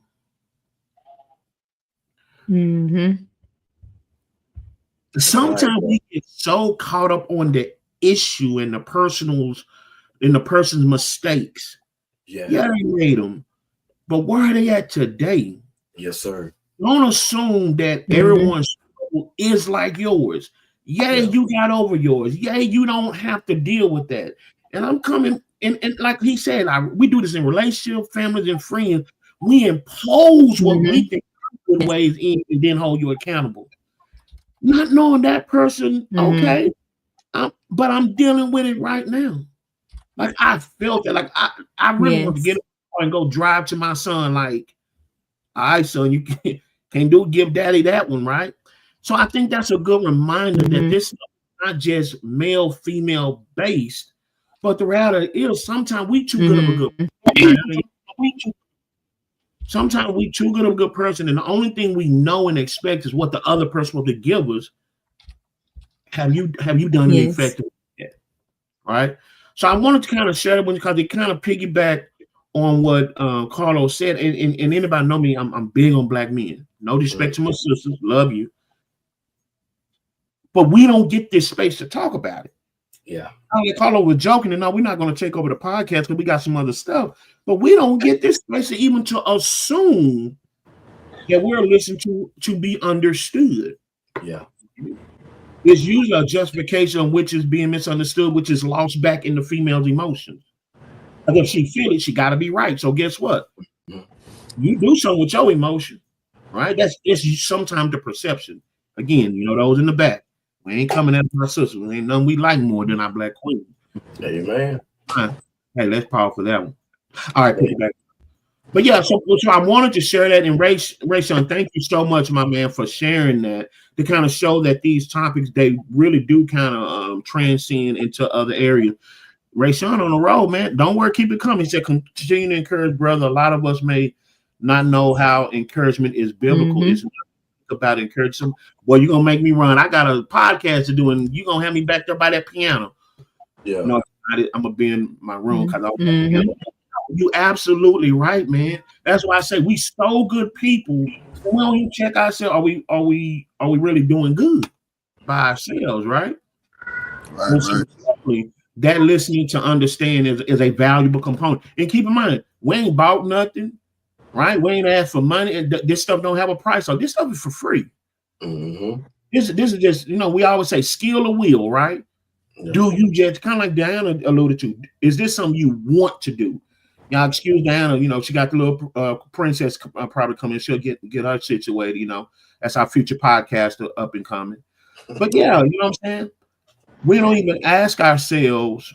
Mm-hmm. Sometimes we get so caught up on the issue and the person's mistakes. Yeah, they made them, but where are they at today? Yes, sir. Don't assume that everyone's struggle is like yours. You got over yours. You don't have to deal with that. And I'm coming, and like he said, we do this in relationships, families, and friends. We impose what we think good ways in, and then hold you accountable. Not knowing that person, okay, but I'm dealing with it right now. Like, I felt it. Like, I really want to get up and go drive to my son. Like, all right, son, you can't give daddy that one, right? So I think that's a good reminder that this is not just male, female based, but the reality is sometimes we too good of a good person. Sometimes we too good of a good person, and the only thing we know and expect is what the other person will give us. Have you done it effectively yet? Right? So I wanted to kind of share it with you because it kind of piggyback on what Carlos said. And anybody know me, I'm big on black men. No disrespect to my sisters, love you. But we don't get this space to talk about it. Yeah. Carlos was joking, and no, we're not going to take over the podcast because we got some other stuff. But we don't get this space even to assume that we're listened to be understood. Yeah. It's usually a justification which is being misunderstood, which is lost back in the female's emotions. And if she feel it, she got to be right. So guess what? You do something with your emotion, right? It's sometimes the perception. Again, you know, those in the back. We ain't coming at my sisters. We ain't none we like more than our black queen. Amen. Hey, let's pause for that one. All right, put it back. But yeah, so I wanted to share that. And Ray Sean, thank you so much, my man, for sharing that, to kind of show that these topics, they really do kind of transcend into other areas. Ray Sean on the road, man. Don't worry, keep it coming. He said, continue to encourage, brother. A lot of us may not know how encouragement is biblical. It's not about encouraging some. Well, you're gonna make me run. I got a podcast to do, and you're gonna have me back there by that piano. Yeah. No, I'm gonna be in my room because you absolutely right, man. That's why I say we so good people. We don't even check ourselves. Are we really doing good by ourselves, right? Right. That listening to understand is a valuable component. And keep in mind, we ain't bought nothing, right? We ain't asked for money, and this stuff don't have a price. So this stuff is for free. This is just, you know, we always say skill or will, right? Yeah. Do you just, kind of like Diana alluded to, is this something you want to do? Y'all excuse Diana, you know, she got the little princess probably coming. She'll get her situated, you know. That's our future podcaster up and coming. But yeah, you know what I'm saying? We don't even ask ourselves,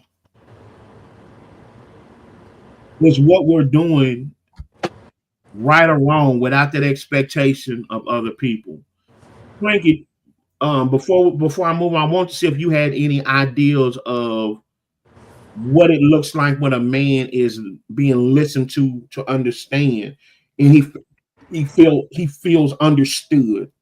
is what we're doing right or wrong without that expectation of other people? Frankie, before I move on, I want to see if you had any ideas of what it looks like when a man is being listened to understand, and he feels understood.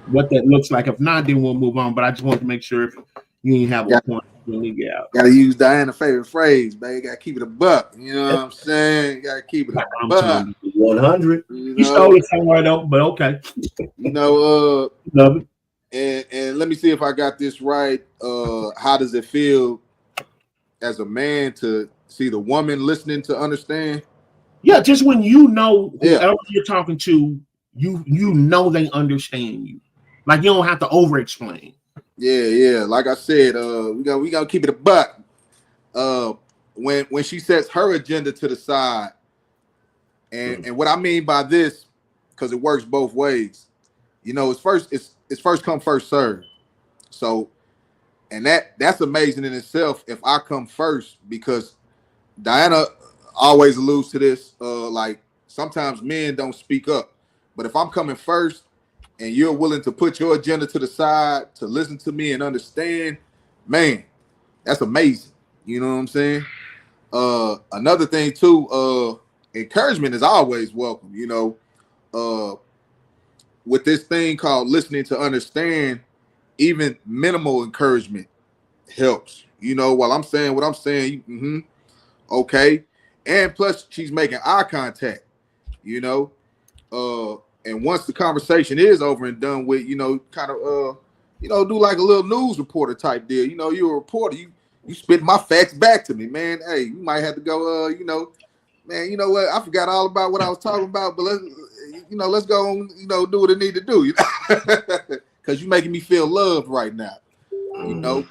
What that looks like. If not, then we'll move on. But I just want to make sure if you ain't have a point to leave out. Gotta use Diana's favorite phrase, baby. Gotta keep it a buck. You know what I'm saying? Gotta keep it a buck. 100. You stole it somewhere though, but okay. You know, love it. And let me see if I got this right. How does it feel as a man to see the woman listening to understand? Yeah, just when you know whoever you're talking to, you know they understand you. Like you don't have to over explain. Yeah. Like I said, we gotta keep it a buck. When she sets her agenda to the side, and what I mean by this, because it works both ways. You know, it's first come, first serve. So, and that's amazing in itself if I come first, because Diana always alludes to this. Like sometimes men don't speak up, but if I'm coming first and you're willing to put your agenda to the side to listen to me and understand, man, that's amazing. You know what I'm saying? Another thing too, encouragement is always welcome. You know, with this thing called listening to understand, even minimal encouragement helps. You know, while I'm saying what I'm saying, okay. And plus she's making eye contact, you know. And once the conversation is over and done with, you know, kind of do like a little news reporter type deal. You know, you're a reporter, you spit my facts back to me, man. Hey, you might have to go, man, you know what? I forgot all about what I was talking about, but let's go on, do what I need to do, you know, because you're making me feel loved right now, you know.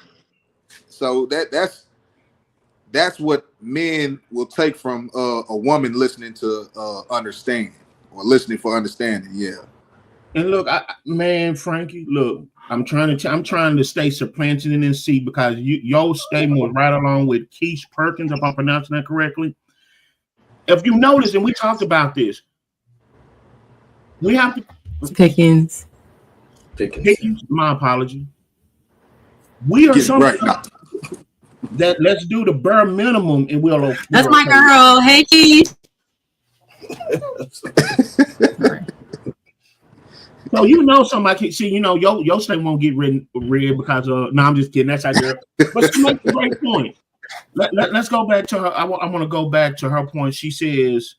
So that's what men will take from a woman listening to understand, or listening for understanding. Yeah. And look, man, Frankie, look, I'm trying to stay supplanted in this seat, because your statement was right along with Keith Perkins, if I'm pronouncing that correctly. If you notice, and we talked about this, we have to Pickens. My apology. We are something right that let's do the bare minimum, and we'll. That's my girl. Hey, Keith. So you know somebody. See, your statement won't get read because no, I'm just kidding. That's how girl. But she makes a great point. Let's go back to her. I want to go back to her point. She says,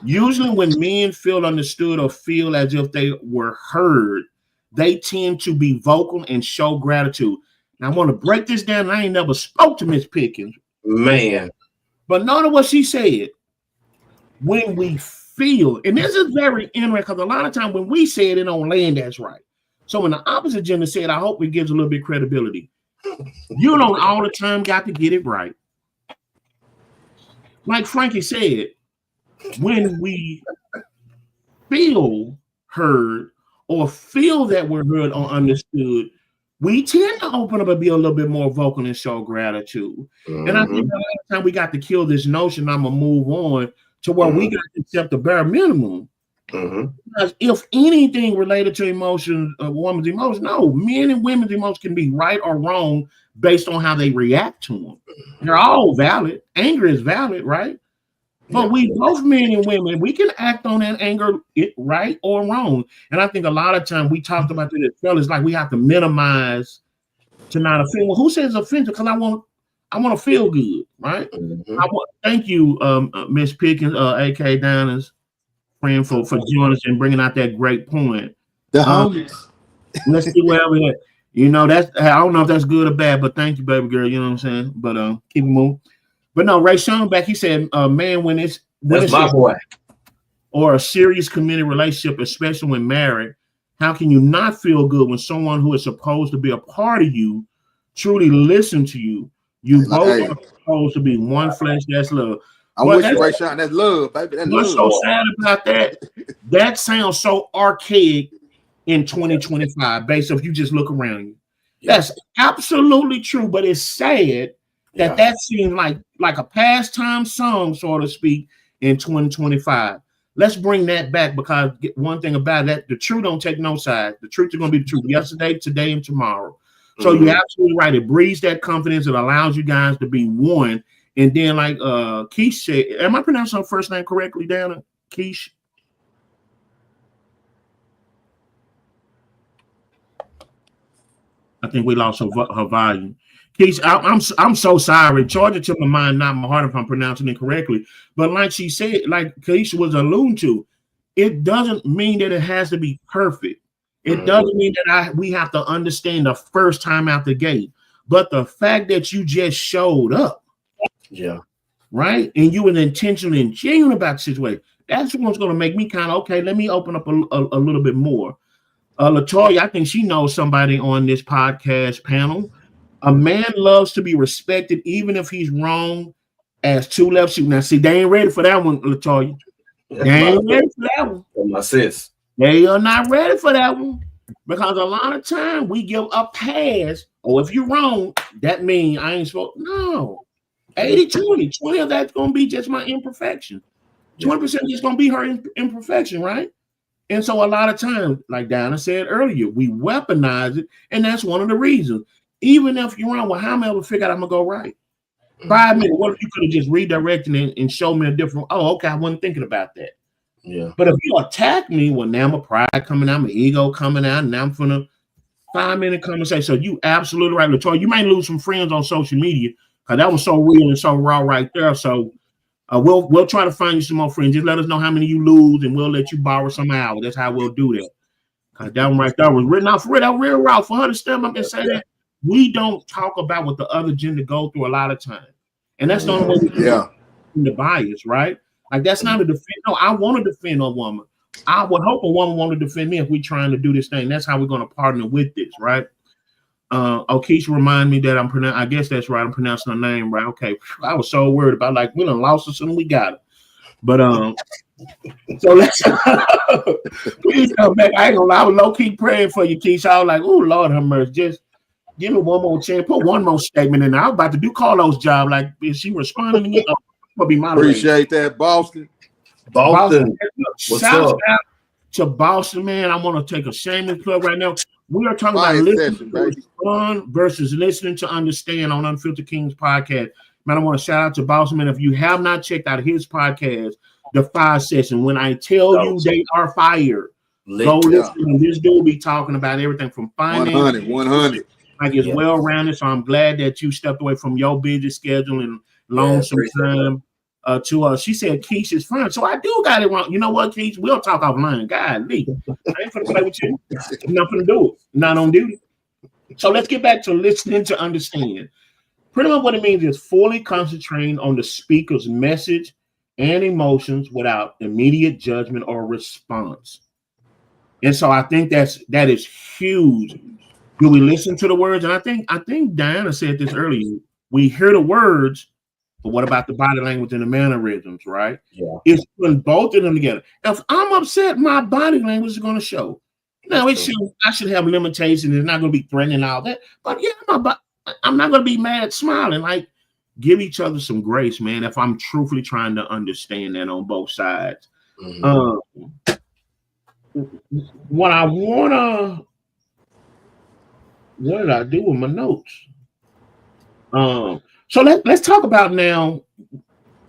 usually when men feel understood or feel as if they were heard, they tend to be vocal and show gratitude. Now, I want to break this down. I ain't never spoke to Miss Pickens. Man. But notice what she said. When we feel, and this is very interesting, because a lot of times when we say it don't land as right. So when the opposite gender said, I hope it gives a little bit of credibility. You don't all the time got to get it right. Like Frankie said, when we feel heard or feel that we're heard or understood, we tend to open up and be a little bit more vocal and show gratitude. And I think a lot of time we got to kill this notion. I'm going to move on to where we got to accept the bare minimum. Because if anything related to emotions, a woman's emotions, no, men and women's emotions can be right or wrong based on how they react to them. They're all valid. Anger is valid, right? But we both, men and women, we can act on that anger right or wrong. And I think a lot of time we talked about that as fellas, like we have to minimize to not offend. Well, who says offensive? Because I want to feel good, right? Thank you, Miss Pickens, aka Dinah's friend, for joining us and bringing out that great point. The homies. Let's see where we're at. That's, I don't know if that's good or bad, but thank you, baby girl. You know what I'm saying? But keep it moving. But no, Ray Sean back, he said, man, when it's my boy, or a serious committed relationship, especially when married, how can you not feel good when someone who is supposed to be a part of you truly listen to you? You both are supposed to be one flesh. That's love. I'm with you, Ray Sean. That's love, baby. That's what's love. so sad about that? That sounds so archaic in 2025, based on if you just look around you. That's absolutely true, but it's sad that seems like a pastime song, so to speak, in 2025. let's bring that back, because one thing about that, the truth don't take no side. The truth is going to be the truth yesterday, today, and tomorrow. So you're absolutely right. It breeds that confidence. It allows you guys to be one. And then, like Keish said, am I pronouncing her first name correctly, Dana? Keish? I think we lost her volume. Keish, I'm so sorry. Charge it to my mind, not my heart, if I'm pronouncing it correctly. But like she said, like Keish was alluding to, it doesn't mean that it has to be perfect. It doesn't mean that we have to understand the first time out the gate. But the fact that you just showed up, right, and you were intentional and genuine about the situation, that's what's going to make me kind of, okay, let me open up a little bit more. LaToya, I think she knows somebody on this podcast panel. A man loves to be respected, even if he's wrong, as two left shoe. Now, see, they ain't ready for that one, LaToya. They ain't ready for that one. My sis. They are not ready for that one, because a lot of time we give a pass. Or if you're wrong, that means I ain't supposed. No. 80-20. 20 of that's going to be just my imperfection. 20% is going to be her imperfection, right? And so a lot of times, like Dana said earlier, we weaponize it, and that's one of the reasons. Even if you're wrong, well, how am I able to figure out I'm going to go right? 5 minutes, what if you could have just redirected and showed me a different, okay, I wasn't thinking about that. Yeah. But if you attack me, well, now my pride coming out, my ego coming out, and now I'm from a 5-minute conversation. So you absolutely right, LaToya. You might lose some friends on social media, because that was so real and so raw right there. So we'll try to find you some more friends. Just let us know how many you lose, and we'll let you borrow some hours. That's how we'll do that. Because that one right there was written out for real. That real raw for her to step up and say that. We don't talk about what the other gender go through a lot of time. And that's the only way we can the bias, right? Like, that's not a defense. No, I want to defend a woman. I would hope a woman want to defend me if we're trying to do this thing. That's how we're going to partner with this, right? Keisha remind me that I guess that's right. I'm pronouncing her name right. Okay. I was so worried about, like, we done lost her soon we got her. But so let's please come back. I ain't gonna lie, I was low-key praying for you, Keisha. I was like, oh Lord have mercy. Just give me one more chance. Put one more statement in there. I was about to do Carlos' job. Like, is she responding to me? Will be appreciate that, Boston. Shout out to Boston, man. I want to take a shameless plug right now. We are talking about listening to respond versus listening to understand on Unfiltered Kings podcast. Man, I want to shout out to Boston, man. If you have not checked out his podcast, The 5 Session, when I tell you they are fired, go listen. This dude be talking about everything from finance, 100. Like, it's well-rounded. So I'm glad that you stepped away from your busy schedule and loaned some time to us. She said Keish is fine. So I do got it wrong. You know what, Keish? We'll talk offline. Golly. I ain't finna play with you. I'm not finna do it. Not on duty. So let's get back to listening to understand. Pretty much what it means is fully concentrating on the speaker's message and emotions without immediate judgment or response. And so I think that is huge. Do we listen to the words? And I think Diana said this earlier. We hear the words, but what about the body language and the mannerisms, right? Yeah. It's putting both of them together. If I'm upset, my body language is going to show. Now, I should have limitations. It's not going to be threatening and all that. But yeah, I'm not going to be mad, smiling. Like, give each other some grace, man, if I'm truthfully trying to understand that on both sides. What I want to... What did I do with my notes? So let's talk about now.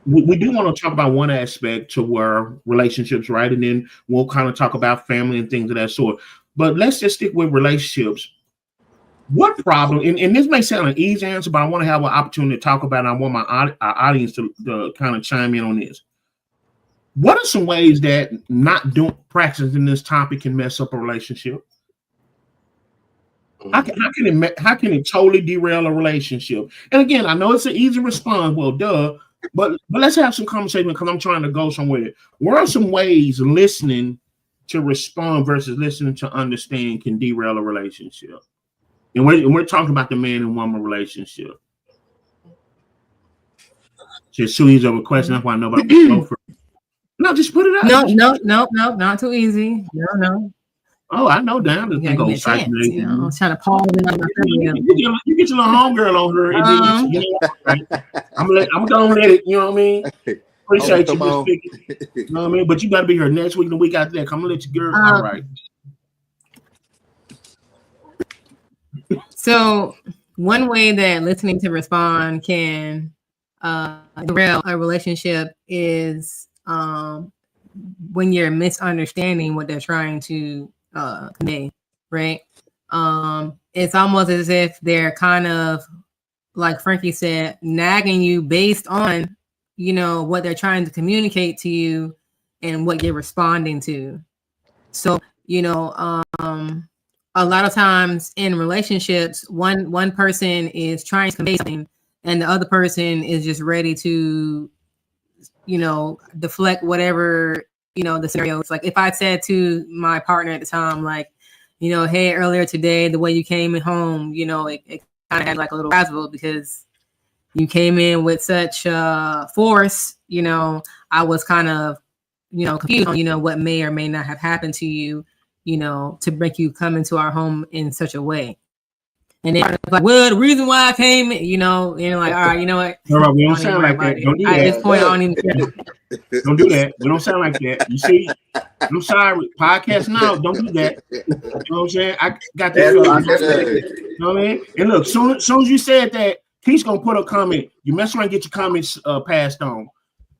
We do want to talk about one aspect to where relationships, right? And then we'll kind of talk about family and things of that sort. But let's just stick with relationships. What problem, and this may sound an easy answer, but I want to have an opportunity to talk about it. I want our audience to kind of chime in on this. What are some ways that not practicing this topic can mess up a relationship? How can it totally derail a relationship? And again, I know it's an easy response. Well, duh. But let's have some conversation, because I'm trying to go somewhere. What are some ways listening to respond versus listening to understand can derail a relationship? And we're talking about the man and woman relationship. Just too easy of a question. That's why nobody can go for it. No, just put it out. No, not too easy. No. Oh, I know, damn. I'm trying to pause it. You get your little homegirl on her. And then, I'm gonna let it. You know what I mean? Appreciate you, Miss Vicky. You know what I mean? But you got to be here next week and the week after that. Come and let your girl. All right. So one way that listening to respond can derail a relationship is when you're misunderstanding what they're trying to convey, right? It's almost as if they're kind of, like Frankie said, nagging you based on, you know, what they're trying to communicate to you and what you're responding to. So, you know, a lot of times in relationships, one person is trying to convey something and the other person is just ready to, you know, deflect whatever, you know, the scenario. It's like if I said to my partner at the time, like, you know, hey, earlier today, the way you came home, you know, it kind of had like a little razzle because you came in with such force, you know, I was kind of, you know, confused on, you know, what may or may not have happened to you, you know, to make you come into our home in such a way. And then like, well, the reason why I came, you know, and you're like, all right, you know what? No, we don't sound like that. Don't do that. At this point, I don't even care. Don't do that. We don't sound like that. You see, I'm sorry. Podcast now, don't do that. You know what I'm saying? I got this. You know what I mean? And look, soon as you said that, he's gonna put a comment. You mess around and get your comments passed on.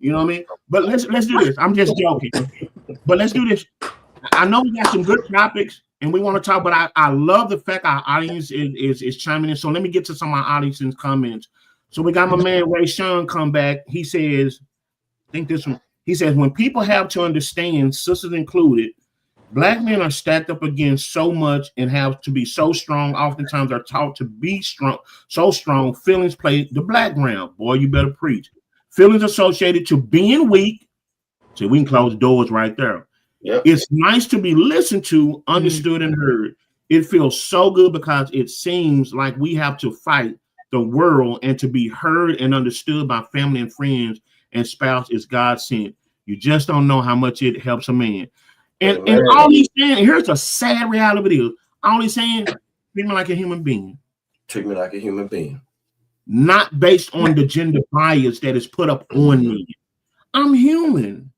You know what I mean? But let's do this. I'm just joking. But let's do this. I know we got some good topics and we want to talk, but I love the fact our audience is chiming in. So let me get to some of our audience's comments. So we got my man Ray Sean come back. He says, I think this one, he says, when people have to understand, sisters included, Black men are stacked up against so much and have to be so strong. Oftentimes are taught to be strong, so strong. Feelings play the background. Boy, you better preach. Feelings associated to being weak. So we can close doors right there. Yep. It's nice to be listened to, understood, and heard. It feels so good because it seems like we have to fight the world, and to be heard and understood by family and friends and spouse is God sent. You just don't know how much it helps a man. And all he's saying, here's a sad reality is, all he's saying, treat me like a human being. Treat me like a human being. Not based on the gender bias that is put up on me. I'm human.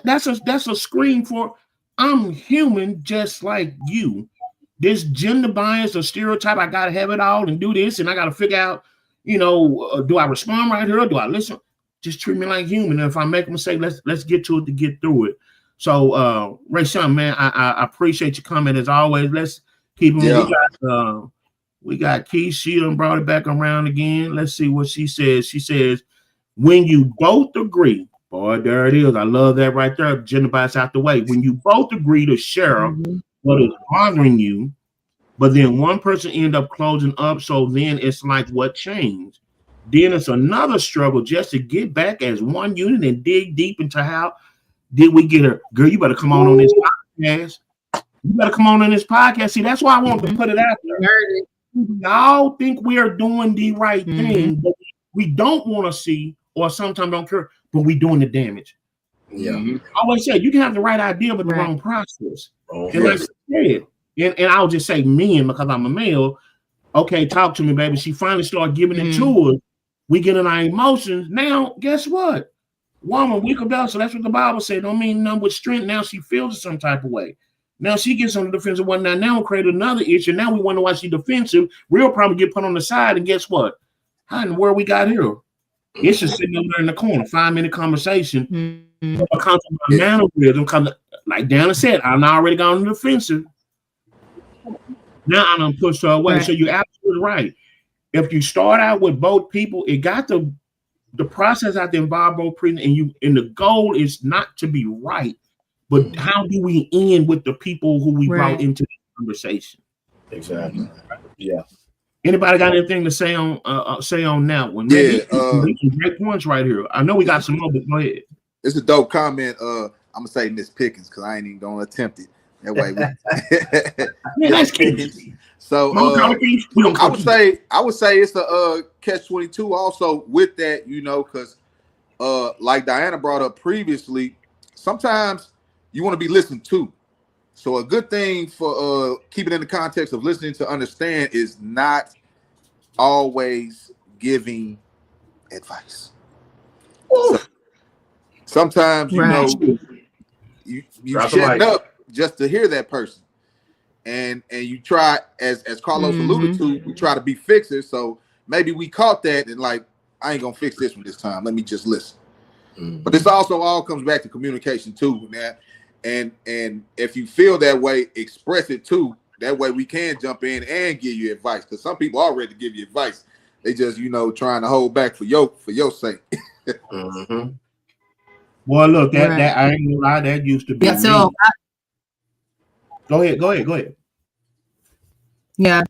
That's a scream for I'm human just like you. This gender bias or stereotype, I gotta have it all and do this, and I gotta figure out, you know, do I respond right here or do I listen? Just treat me like human. And if I make a mistake, let's get to it to get through it. So Ray Sean, man, I appreciate your comment as always. Let's keep them. Yeah. We got Keith. She done brought it back around again. Let's see what she says. She says, when you both agree, boy, there it is. I love that right there. Gender bias out the way. When you both agree to share what is bothering you, but then one person end up closing up, so then it's like what changed? Then it's another struggle just to get back as one unit and dig deep into how did we get her? Girl, you better come on this podcast. You better come on this podcast. See, that's why I want to put it out there. Y'all think we are doing the right thing, but we don't want to see, or sometimes don't care, but we doing the damage. Yeah. I always say you can have the right idea, but the wrong process. And like I said, and I'll just say men because I'm a male. Okay, talk to me, baby. She finally started giving it to us. We get in our emotions. Now, guess what? Woman, weaker vessel. That's what the Bible said. Don't mean none with strength. Now she feels it some type of way. Now she gets on the defensive one. Now we create another issue. Now we wonder why she's defensive. Real problem get put on the side. And guess what? How in the world we got here? It's just sitting over there in the corner. 5-minute conversation. Because of my mannerism, like Dana said, I'm already gone on the defensive. Now I'm gonna push her away. Right. So you're absolutely right. If you start out with both people, it got the process out to involve both people, and the goal is not to be right, but how do we end with the people who we brought into the conversation? Exactly. Yeah. Anybody got anything to say on that one? Maybe great points right here. I know we got some more, but go ahead. It's a dope comment. I'm gonna say Miss Pickens because I ain't even gonna attempt it. That way, that's Pickens. So I would say it's a catch-22 also with that, you know, because like Diana brought up previously, sometimes you want to be listened to. So a good thing for keeping in the context of listening to understand is not always giving advice. So Sometimes you know you shutting up just to hear that person, and you try as Carlos alluded to, we try to be fixers. So maybe we caught that and like, I ain't gonna fix this one this time. Let me just listen. But this also all comes back to communication too, man. And if you feel that way, express it too. That way we can jump in and give you advice. Because some people are ready to give you advice. They just, you know, trying to hold back for your sake. Well, look, that I ain't gonna lie, that used to be. Yeah, so go ahead. Yeah.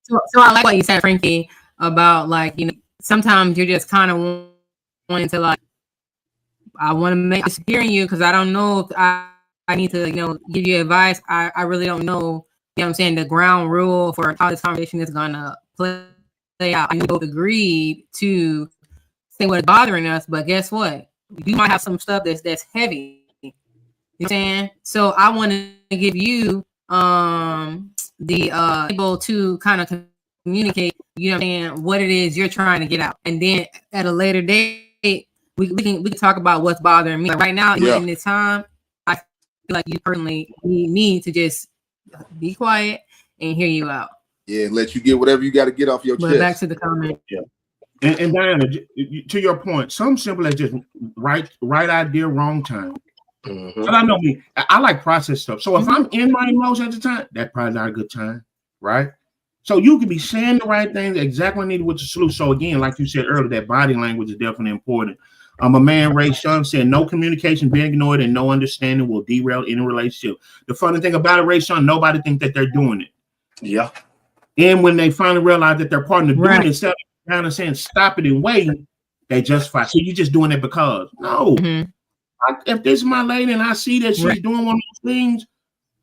So I like what you said, Frankie, about like, you know, sometimes you're just kind of wanting to like, I want to make this hearing you because I don't know if I need to, you know, give you advice. I really don't know, you know what I'm saying, the ground rule for how this conversation is gonna play out. I both agreed to say what's bothering us, but guess what? You might have some stuff that's heavy. You know what I'm saying? So I want to give you the able to kind of communicate, you know what I'm saying, what it is you're trying to get out. And then at a later date, we can talk about what's bothering me. But right now, in this time, I feel like you personally need me to just be quiet and hear you out. Yeah, let you get whatever you got to get off your chest. Back to the comment. Yeah. And Diana, to your point, something simple as just right idea, wrong time. But I know me, I like process stuff. So if I'm in my emotions at the time, that's probably not a good time, right? So you could be saying the right things exactly needed with the solution. So again, like you said earlier, that body language is definitely important. A man, Ray Sean, said no communication being ignored and no understanding will derail any relationship. The funny thing about it, Ray Sean, nobody thinks that they're doing it. Yeah. And when they finally realize that their partner doing it, instead of down and saying stop it and wait, they justify. So you're just doing it because no. If this is my lady and I see that she's doing one of those things,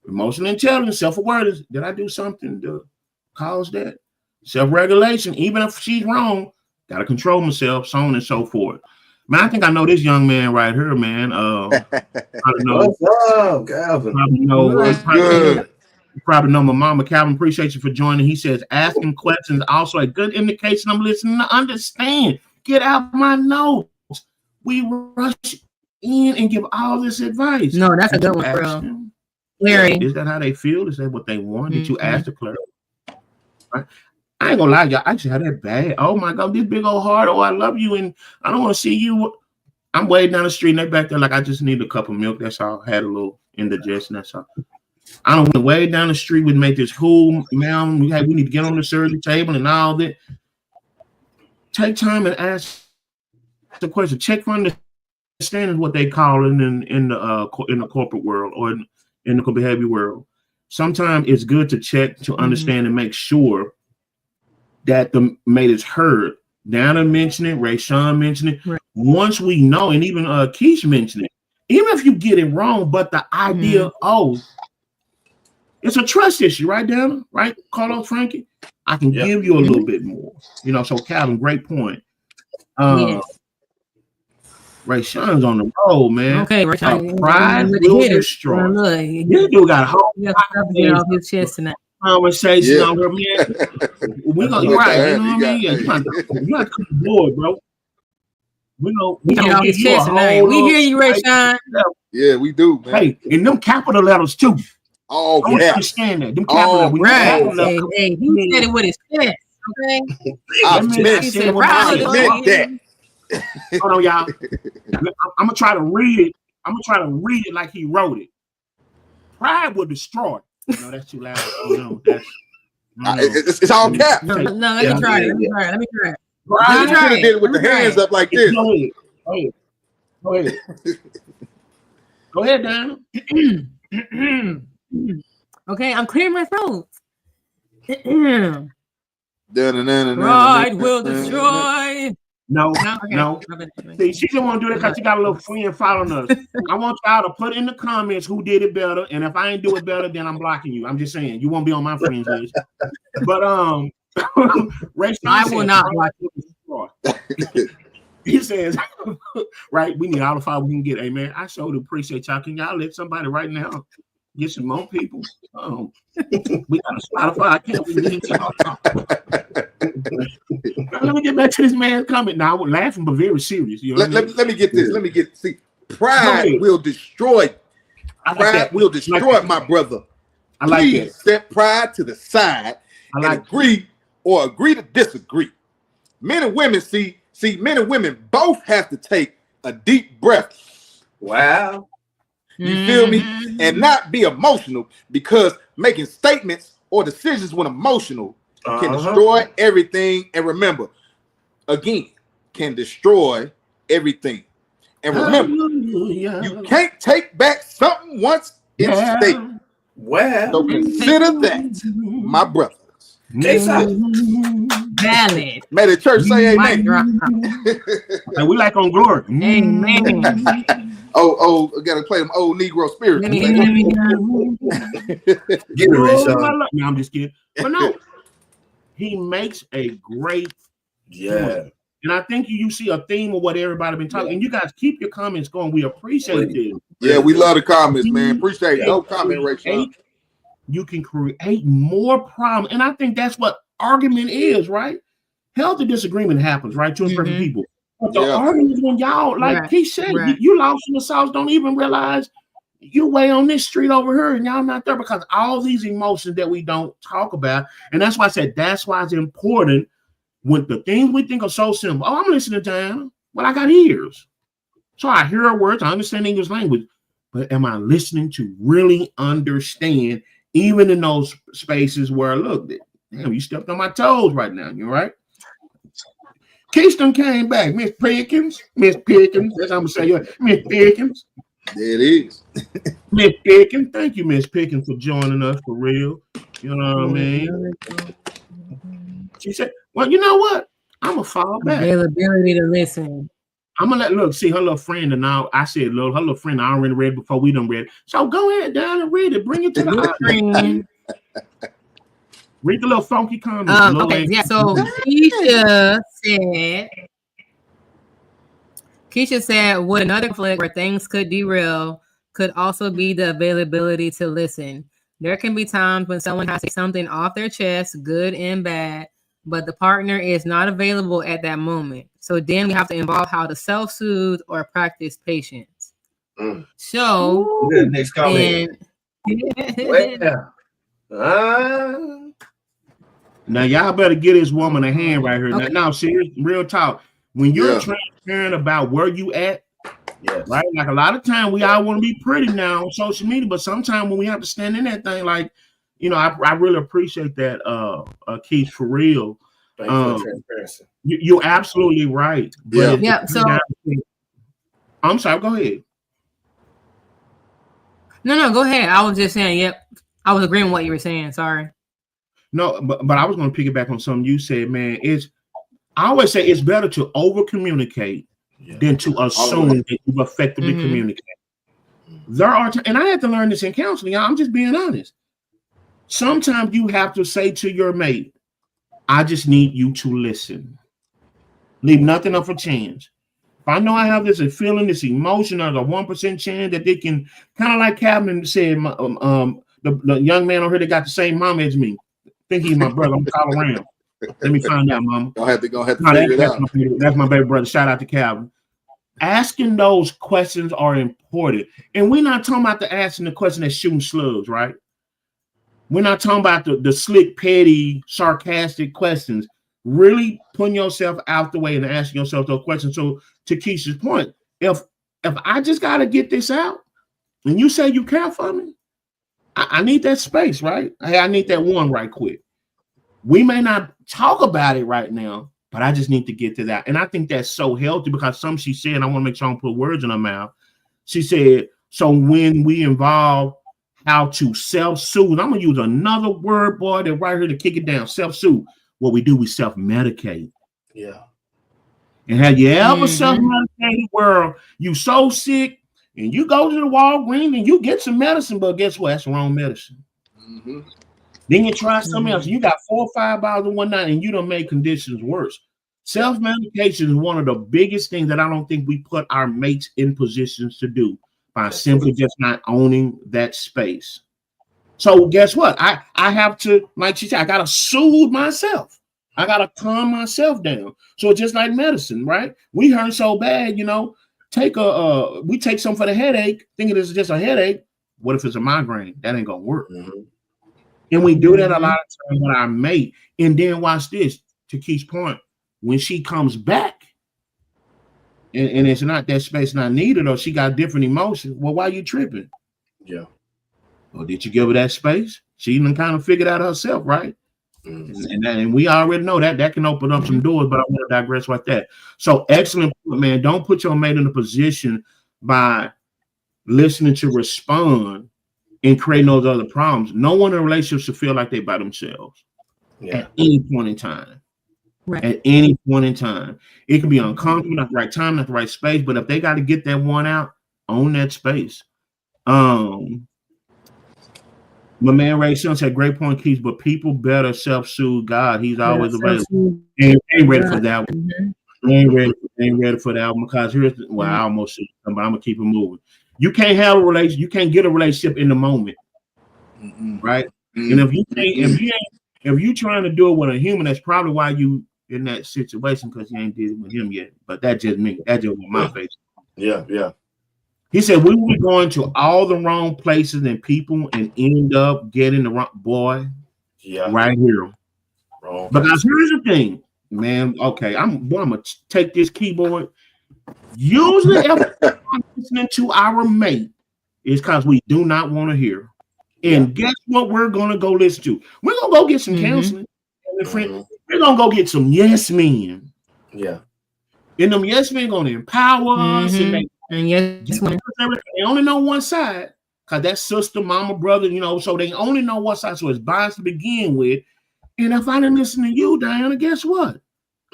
emotional intelligence, self-awareness, did I do something to cause that? Self-regulation, even if she's wrong, gotta control myself, so on and so forth. Man, I think I know this young man right here, man. I don't know. What's up, Calvin? Probably know my mama. Calvin, appreciate you for joining. He says, asking questions also a good indication I'm listening to understand. Get out my notes. We rush in and give all this advice. No, that's a good one, bro. Larry. Is that how they feel? Is that what they want? Did you ask the clerk? Right? I ain't gonna lie, y'all. I just had that bad. Oh my God, this big old heart. Oh, I love you, and I don't want to see you. I'm way down the street and they back there like I just need a cup of milk. That's all. Had a little indigestion. That's all. I don't want to way down the street would make this whole man. We need to get on the surgery table and all that. Take time and ask the question. Check for understanding what they call it in the corporate world or in the behavior world. Sometimes it's good to check to understand and make sure that the mate is heard. Dana mentioned it, Ray Sean mentioned it. Right. Once we know, and even Keish mentioned it, even if you get it wrong, but the idea, it's a trust issue, right, Dana? Right, Carlos, Frankie? I can give you a little bit more. You know, so Calvin, great point. Ray Sean's on the road, man. Okay, Ray Sean. Pride will destroy. This dude got a whole off his chest tonight. Conversation on her, man. We gonna, you're right. You know what I mean? You have to come aboard, bro. We gonna give you a whole. We hear you, Ray Sean. Yeah, we do, man. Hey, and them capital letters too. Oh, I don't understand that. Them capital letters. Hey, he said it with his chest. Okay. I meant that. Hold on, y'all. I'm gonna try to read it. I'm gonna try to read it like he wrote it. Pride will destroy. No, that's too loud. Oh, no, it's all caps. No, let me try it. Let me try it. Pride should have did it with the hands up like this. Go ahead. Go ahead, Dan. Okay, I'm clearing my throat. Pride will destroy. No. See, she don't want to do that because she got a little friend following us. I want y'all to put in the comments who did it better, and if I ain't do it better, then I'm blocking you. I'm just saying you won't be on my friends list. But Ray Sean I will not block you. He says, right? We need all the fire we can get. Hey man, I sure do appreciate y'all. Can y'all let somebody right now get some more people? We got a Spotify. I can't believe y'all talk. Let me get back to this man's comment. Now I was laughing, but very serious. You know let me get this. See, Pride will destroy you. Pride will destroy my brother. I like Please that. set pride to the side and agree to disagree. Men and women men and women both have to take a deep breath. Wow. You feel me? And not be emotional, because making statements or decisions when emotional can destroy everything. And remember, again, can destroy everything. And remember, you can't take back something once it's stated. Wow. So consider that, my brothers. Valid. May the church say amen. And we like on glory. Amen. Oh, I gotta play them old Negro spirits. No, I'm just kidding. But no, he makes a great point. And I think you see a theme of what everybody been talking. And you guys keep your comments going. We appreciate this. Yeah, we love the comments, man. Appreciate it. No comment ratio. You can create more problems. And I think that's what argument is, right? Healthy disagreement happens, right? Two imperfect people. But the arguments when y'all, like he said, you lost in the sauce, don't even realize you way on this street over here and y'all not there, because all these emotions that we don't talk about. And that's why I said that's why it's important when the things we think are so simple. Oh, I'm listening to him. Well, I got ears. So I hear her words, I understand English language, but am I listening to really understand, even in those spaces where, look, damn, you stepped on my toes right now, you right? Keystone came back. Miss Pickens, that's how I'm gonna say it. Miss Pickens. There it is. Miss Pickens, thank you, Miss Pickens, for joining us for real. You know what I mean? She said, well, you know what? I'm gonna fall back. Availability to listen. I'm gonna see her little friend, and now I said, look, her little friend, I already read it before we done read it. So go ahead down and read it. Bring it to the audience. Read the little funky comments. Okay, yeah. So Keisha said, would another conflict where things could derail could also be the availability to listen. There can be times when someone has to say something off their chest, good and bad, but the partner is not available at that moment. So then we have to involve how to self-soothe or practice patience. So next comment. Now y'all better get this woman a hand right here. Okay. Now, serious, real talk. When you're transparent about where you at, right? Like a lot of time we all want to be pretty now on social media, but sometimes when we have to stand in that thing, like, you know, I really appreciate that, Keith, for real. Thank you for transparency. You're absolutely right. Yeah. So I'm sorry. Go ahead. No, go ahead. I was just saying. Yep, I was agreeing with what you were saying. Sorry. No, but I was going to piggyback on something you said, man. I always say it's better to over communicate than to assume that you've effectively communicated. There are, and I had to learn this in counseling. I'm just being honest. Sometimes you have to say to your mate, I just need you to listen. Leave nothing up for chance. If I know I have this feeling, this emotion, or the 1% chance that they can, kind of like Calvin said, the young man on here that got the same mom as me. I think he's my brother. I'm calling around. Let me find out, mama. Go ahead to figure it out. That's my baby brother. Shout out to Calvin. Asking those questions are important. And we're not talking about asking the question that's shooting slugs, right? We're not talking about the slick, petty, sarcastic questions. Really putting yourself out the way and asking yourself those questions. So to Keisha's point, if I just got to get this out and you say you care for me, I need that space, right? Hey, I need that one right quick. We may not talk about it right now, but I just need to get to that. And I think that's so healthy because she said, I want to make sure I don't put words in her mouth. She said, so when we involve how to self-soothe, I'm going to use another word, boy, that right here to kick it down, self-soothe. What we do, we self-medicate. Yeah. And have you ever self-medicated where you so sick and you go to the Walgreens and you get some medicine, but guess what? That's the wrong medicine. Then you try something else. You got 4 or 5 bottles in one night and you don't make conditions worse. Self-medication is one of the biggest things that I don't think we put our mates in positions to do by simply just not owning that space. So guess what? I have to, like she said, I got to soothe myself. I got to calm myself down. So it's just like medicine, right? We hurt so bad, we take some for the headache, thinking it's just a headache. What if it's a migraine? That ain't gonna work. And we do that a lot of times with our mate. And then watch this, to Keith's point, when she comes back and it's not that space not needed, or she got different emotions, well, why are you tripping? Yeah. Well, did you give her that space? She even kind of figured out herself, right? And we already know that can open up some doors, but I want to digress like that. So excellent, man. Don't put your mate in a position by listening to respond and creating those other problems. No one in a relationship should feel like they by themselves at any point in time. Right. At any point in time. It can be uncomfortable, not the right time, not the right space, but if they got to get that one out, own that space. My man Ray Sean said, great point, Keith, but people better self-soothe God. He's always available. Ain't ready for that one. Ain't ready for that one, because here's I almost said something, but I'm gonna keep it moving. You can't have a relationship, you can't get a relationship in the moment. Right? And if you trying to do it with a human, that's probably why you in that situation, because you ain't dealing with him yet. But that's just me. That's just with my face. Yeah. He said we were going to all the wrong places and people and end up getting the wrong boy. Yeah, right here. Wrong. Because here's the thing, man. Okay, I'm gonna take this keyboard. Usually, if I'm listening to our mate, is because we do not want to hear. And guess what? We're gonna go listen to. We're gonna go get some counseling. We're gonna go get some yes men. Yeah. And them yes men gonna empower us and they only know one side, because that's sister, mama, brother, so they only know one side, so it's biased to begin with. And if I didn't listen to you, Diana, guess what?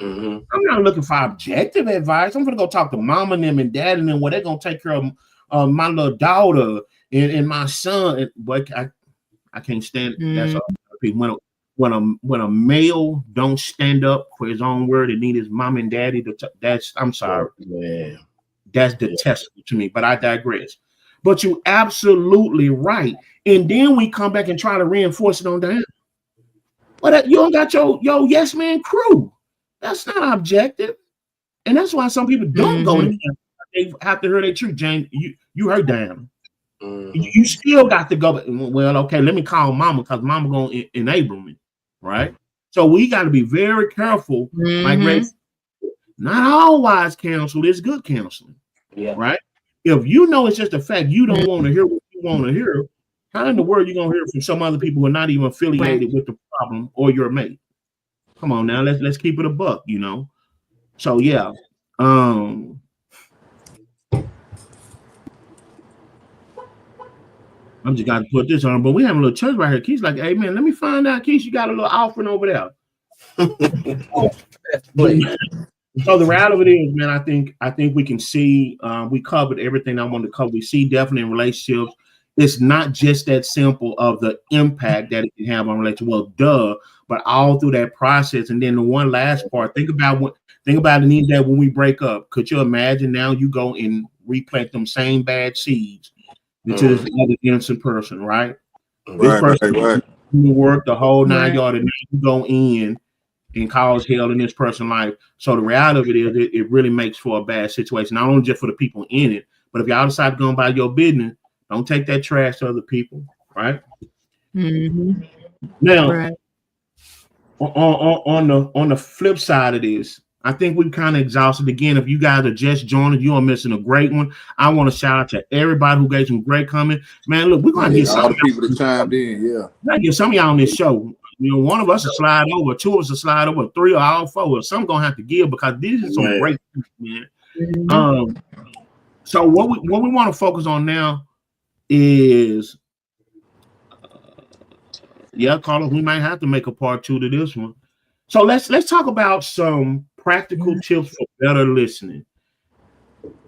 I'm not looking for objective advice. I'm gonna go talk to mama and them and dad and them, where they're gonna take care of my little daughter and my son. But I can't stand it. That's all. When a male don't stand up for his own word and need his mom and daddy, that's I'm sorry. Yeah. That's detestable to me, but I digress. But you absolutely right. And then we come back and try to reinforce it on down. But you don't got your yes man crew. That's not objective. And that's why some people don't go to camp. They have to hear their truth. James, you heard Diana. You still got to go. Well, okay, let me call mama, because mama gonna enable me, right? So we got to be very careful. Like Ray, not all wise counsel is good counseling. Yeah. Right. If you know it's just a fact, you don't want to hear what you want to hear, how in the world you gonna hear from some other people who are not even affiliated with the problem or your mate? Come on now, let's keep it a buck, So yeah. I'm just got to put this on, but we have a little church right here. Keith's like, hey man, let me find out, Keith, you got a little offering over there. So the reality of it is, man, I think we can see we covered everything I wanted to cover. We see definitely in relationships, it's not just that simple of the impact that it can have on relationships. Well, but all through that process. And then the one last part, think about it means that when we break up, could you imagine now you go and replant them same bad seeds into this other innocent person, right? This person work the whole 9 yards, and now you go in and cause hell in this person's life. So the reality of it is, it really makes for a bad situation, not only just for the people in it, but if y'all decide to go and buy your business, don't take that trash to other people, right? Now, on the flip side of this, I think we've kind of exhausted. Again, if you guys are just joining, you are missing a great one. I want to shout out to everybody who gave some great comments. Man, look, we're gonna get some all the people that chimed in. Yeah, we're gonna get some of y'all on this show. One of us will slide over, two of us will slide over, three or all four. Or some gonna have to give, because these are some great things, man. So what we want to focus on now is, Carla, we might have to make a part 2 to this one. So let's talk about some practical tips for better listening.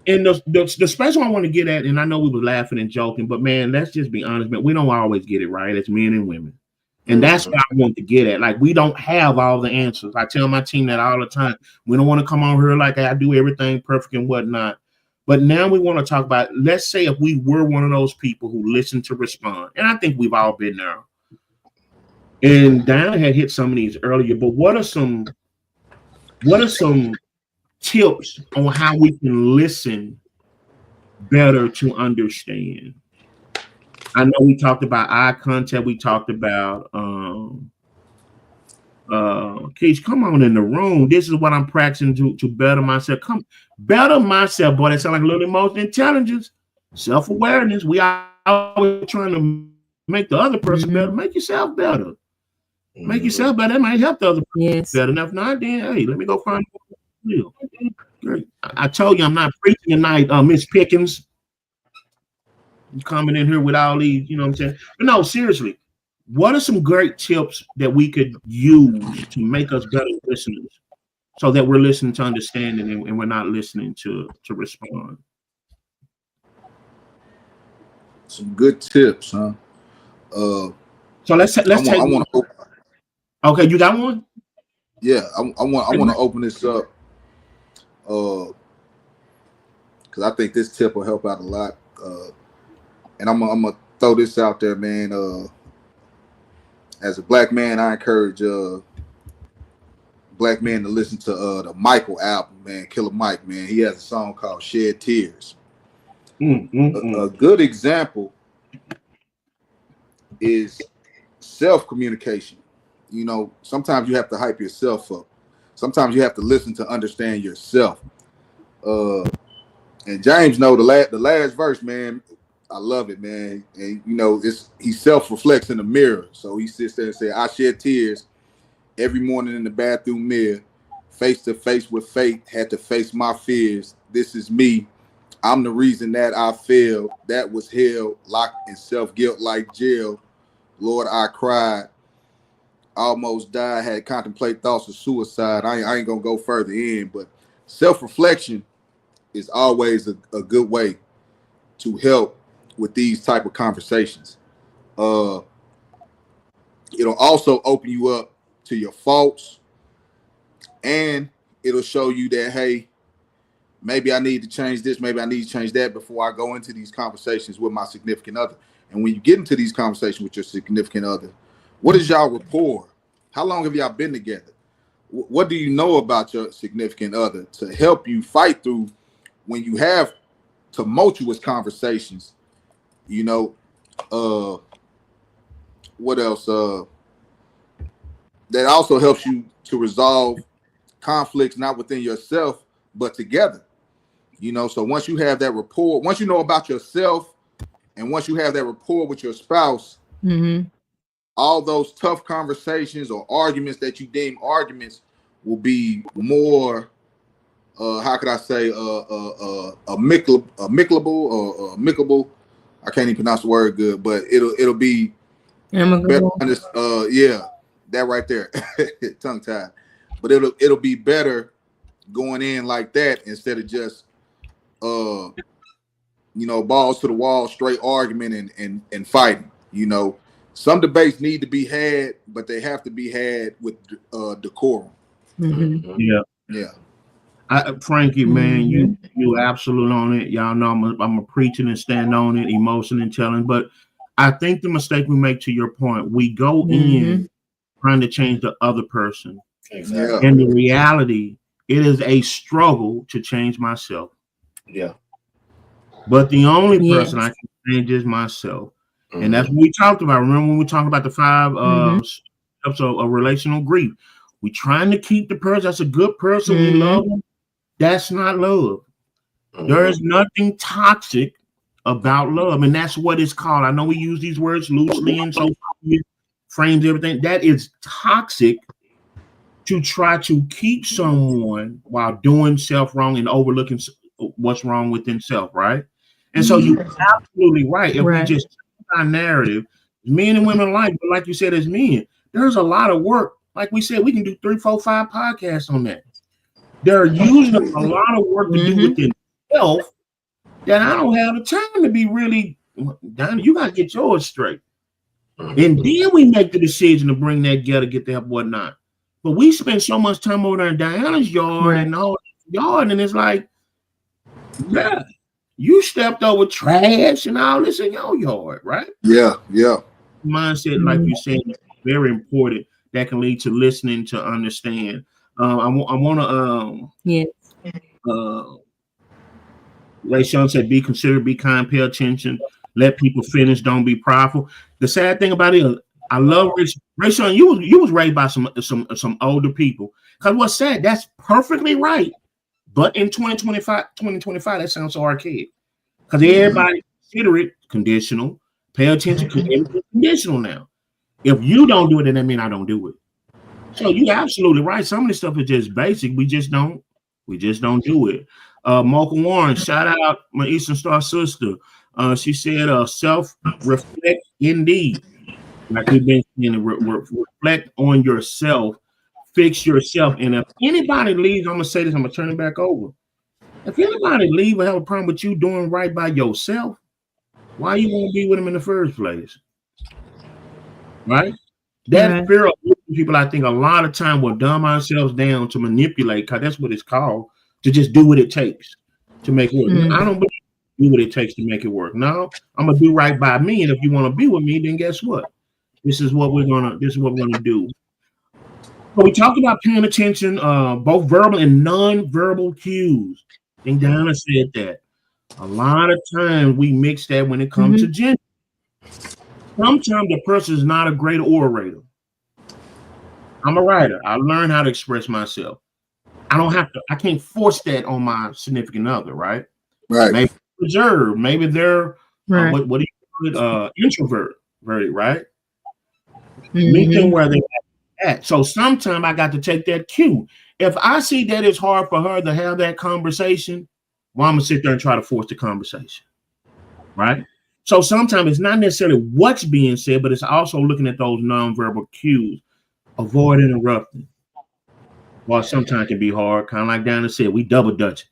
And the special I want to get at, and I know we were laughing and joking, but man, let's just be honest, man, we don't always get it right as men and women. And that's what I want to get at. Like, we don't have all the answers. I tell my team that all the time. We don't want to come on here like I do everything perfect and whatnot. But now we want to talk about, let's say if we were one of those people who listen to respond. And I think we've all been there. And Diana had hit some of these earlier, but what are some tips on how we can listen better to understand. I know we talked about eye contact. We talked about Keith, come on in the room. This is what I'm practicing to better myself. Come better myself, boy. That sounds like a little emotional intelligence, self-awareness. We are always trying to make the other person better. Make yourself better. Make yourself better. That might help the other person better enough. Now then, hey, let me go find you. Great. I told you I'm not preaching tonight, Miss Pickens. You coming in here with all these, you know what I'm saying? But no, seriously, what are some great tips that we could use to make us better listeners so that we're listening to understanding and we're not listening to respond? Some good tips, huh? So let's take. Okay, you got one? Yeah, I want to open this up because I think this tip will help out a lot. And I'm gonna throw this out there, man. As a black man, I encourage black men to listen to the Michael album, man. Killer Mike, man. He has a song called "Shed Tears." A good example is self-communication. You know, sometimes you have to hype yourself up. Sometimes you have to listen to understand yourself. And James know the last verse, man. I love it, man. And you know, he self-reflects in the mirror. So he sits there and says, "I shed tears every morning in the bathroom mirror, face to face with fate, had to face my fears. This is me. I'm the reason that I failed. That was hell, locked in self-guilt like jail. Lord, I cried. Almost died, had contemplate thoughts of suicide." I ain't gonna go further in, but self-reflection is always a good way to help with these type of conversations. It'll also open you up to your faults, and it'll show you that, hey, maybe I need to change this, maybe I need to change that before I go into these conversations with my significant other. And when you get into these conversations with your significant other, what is y'all rapport? How long have y'all been together? What do you know about your significant other to help you fight through when you have tumultuous conversations? You know, what else? That also helps you to resolve conflicts, not within yourself, but together. You know, so once you have that rapport, once you know about yourself, and once you have that rapport with your spouse, all those tough conversations or arguments that you deem arguments will be more, how could I say, amicable. I can't even pronounce the word good, but it'll be better. Yeah, that right there, tongue tied. But it'll be better going in like that instead of just you know, balls to the wall, straight argument and fighting. You know, some debates need to be had, but they have to be had with decorum. Yeah. Frankie, man, you absolute on it. Y'all know I'm a preaching and stand on it, emotion and telling. But I think the mistake we make, to your point, we go in trying to change the other person. Exactly. And the reality, it is a struggle to change myself. Yeah. But the only person I can change is myself. And that's what we talked about. Remember when we talked about the 5 steps of relational grief? We trying to keep the person. That's a good person. We love them. That's not love. There is nothing toxic about love, and that's what it's called. I know we use these words loosely and so frames everything. That is toxic to try to keep someone while doing self wrong and overlooking what's wrong within self, right? And so you're absolutely right. If we just change our narrative, men and women alike, but like you said, as men, there's a lot of work. Like we said, we can do 3, 4, 5 podcasts on that. They're using a lot of work to do within self that I don't have the time to be really. Diana, you got to get yours straight. And then we make the decision to bring that together, get the help, whatnot. But we spend so much time over there in Diana's yard and all yard, and it's like, yeah, you stepped over trash and all this in your yard, right? Yeah. Mindset, like you said, is very important. That can lead to listening to understand. I want to Ray Sean said, be considerate, be kind, pay attention, let people finish, don't be prideful. The sad thing about it is, I love Ray Sean. You was raised by some older people. Because what's sad, that's perfectly right. But in 2025, that sounds so archaic. Because everybody consider it conditional. Pay attention, everything's conditional now. If you don't do it, then that means I don't do it. So you're absolutely right. Some of this stuff is just basic. We just don't do it. Mocha Warren, shout out my Eastern Star sister. She said, self-reflect indeed. Like we've been saying, reflect on yourself, fix yourself. And if anybody leaves, I'm gonna say this, I'm gonna turn it back over. If anybody leave or have a problem with you doing right by yourself, why you won't be with them in the first place? Right? That fear of people, I think a lot of time will dumb ourselves down to manipulate, because that's what it's called, to just do what it takes to make it work. I don't believe do what it takes to make it work. No, I'm gonna do right by me, and if you want to be with me, then guess what? This is what we're gonna do. So we talked about paying attention, both verbal and non-verbal cues. I think Diana said that. A lot of times we mix that when it comes to gender. Sometimes the person is not a great orator. I'm a writer. I learned how to express myself. I can't force that on my significant other, right? Right. Maybe reserved. Maybe they're what do you call it? Introvert, right? Meet them where they're at. So sometimes I got to take that cue. If I see that it's hard for her to have that conversation, well, I'm gonna sit there and try to force the conversation, right? So sometimes it's not necessarily what's being said, but it's also looking at those nonverbal cues. Avoid interrupting. Well, sometimes it can be hard. Kind of like Diana said, we double dutch.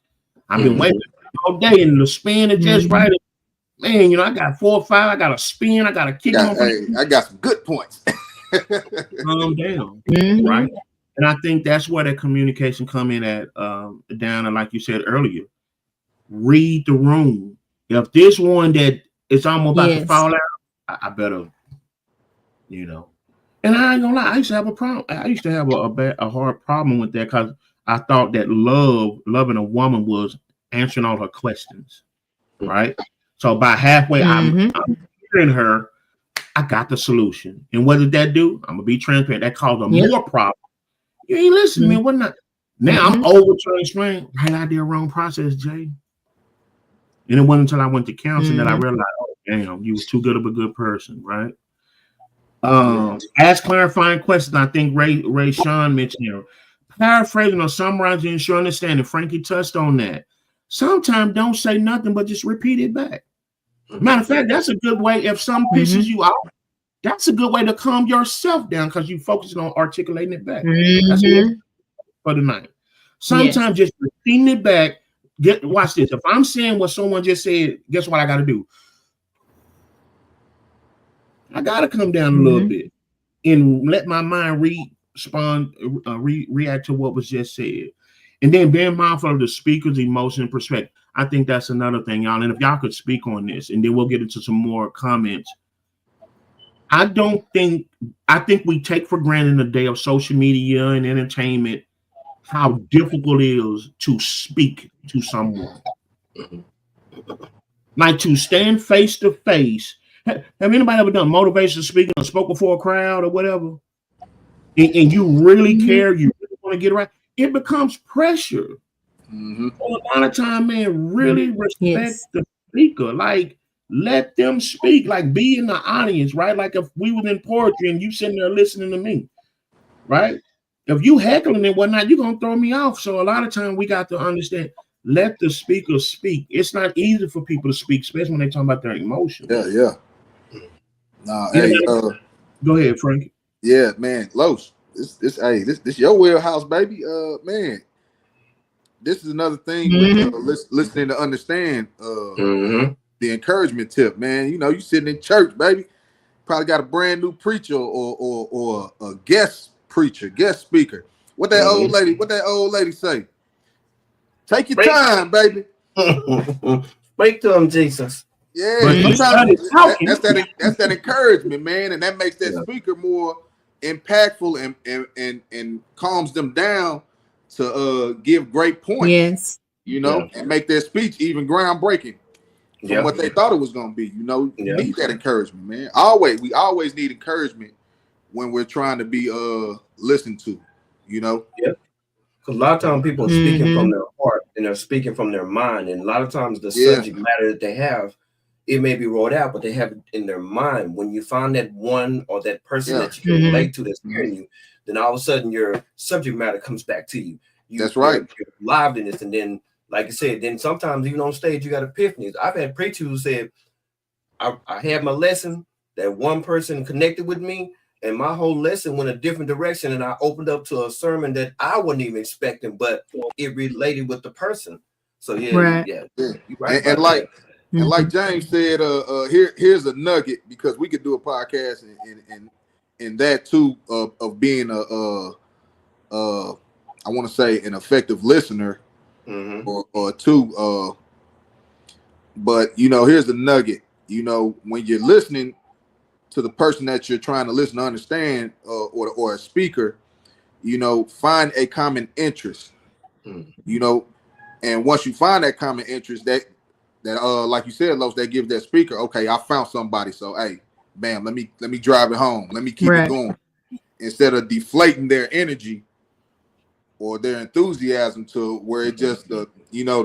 I've been waiting all day, and the spin is just right. Man, I got 4 or 5. I got a spin. I got a kick. I got some good points. Calm down, right? And I think that's where that communication come in at, Diana, like you said earlier. Read the room. If this one that it's almost about to fall out, I better, And I ain't gonna lie, I used to have a problem. I used to have a hard problem with that, because I thought that loving a woman was answering all her questions, right? So by halfway, I'm hearing her, I got the solution. And what did that do? I'm gonna be transparent. That caused a more problem. You ain't listening, man. What not? Now I'm over trying to explain. Right idea, wrong process, Jay. And it wasn't until I went to counseling that I realized, oh damn, you was too good of a good person, right? Ask clarifying questions. I think Ray Sean mentioned here. Paraphrasing or summarizing ensure understanding. Frankie touched on that. Sometimes don't say nothing, but just repeat it back. Matter of fact, that's a good way. If some pisses you off, that's a good way to calm yourself down, because you're focusing on articulating it back. That's what for the night. Sometimes just repeating it back. Watch this. If I'm saying what someone just said, guess what I got to do? I got to come down a little bit and let my mind react to what was just said. And then being mindful of the speaker's emotion and perspective. I think that's another thing, y'all. And if y'all could speak on this, and then we'll get into some more comments. I think we take for granted in the day of social media and entertainment how difficult it is to speak to someone. Like to stand face to face. Have anybody ever done motivational speaking or spoke before a crowd or whatever? And you really care, you really want to get it right, it becomes pressure. So a lot of time, man, really respect the speaker. Like, let them speak. Like, be in the audience, right? Like if we was in poetry and you sitting there listening to me, right? If you heckling and whatnot, you're gonna throw me off. So a lot of time we got to understand, let the speaker speak. It's not easy for people to speak, especially when they talk about their emotions. Yeah. Go ahead, Frankie. Yeah, man, Los. This your wheelhouse, baby. Man, this is another thing with listening to understand the encouragement tip, man. You sitting in church, baby. Probably got a brand new preacher or a guest preacher, guest speaker. What that old lady say? Take your time, baby. Speak to him, Jesus. Yeah, that's that encouragement, man, and that makes that speaker more impactful and calms them down to give great points. you know, and make their speech even groundbreaking from what they thought it was going to be. You know, you need that encouragement, man. We always need encouragement when we're trying to be listened to, you know. Because a lot of times people are speaking from their heart and they're speaking from their mind, and a lot of times the subject matter that they have, it may be wrote out, but they have it in their mind. When you find that one or that person that you can relate to that's hearing you, then all of a sudden your subject matter comes back to you. That's right. Your liveliness, and then, like I said, then sometimes even on stage you got epiphanies. I've had preachers who said, I had my lesson, that one person connected with me, and my whole lesson went a different direction, and I opened up to a sermon that I wasn't even expecting, but it related with the person. So right. And like James said, here's a nugget, because we could do a podcast and that too of being I want to say an effective listener, or two. But you know, here's the nugget. You know, when you're listening to the person that you're trying to listen to understand, or a speaker, you know, find a common interest. You know, and once you find that common interest, that like you said, Los, that gives that speaker, okay, I found somebody. So hey, bam, let me drive it home. Let me keep it going. Instead of deflating their energy or their enthusiasm to where it just the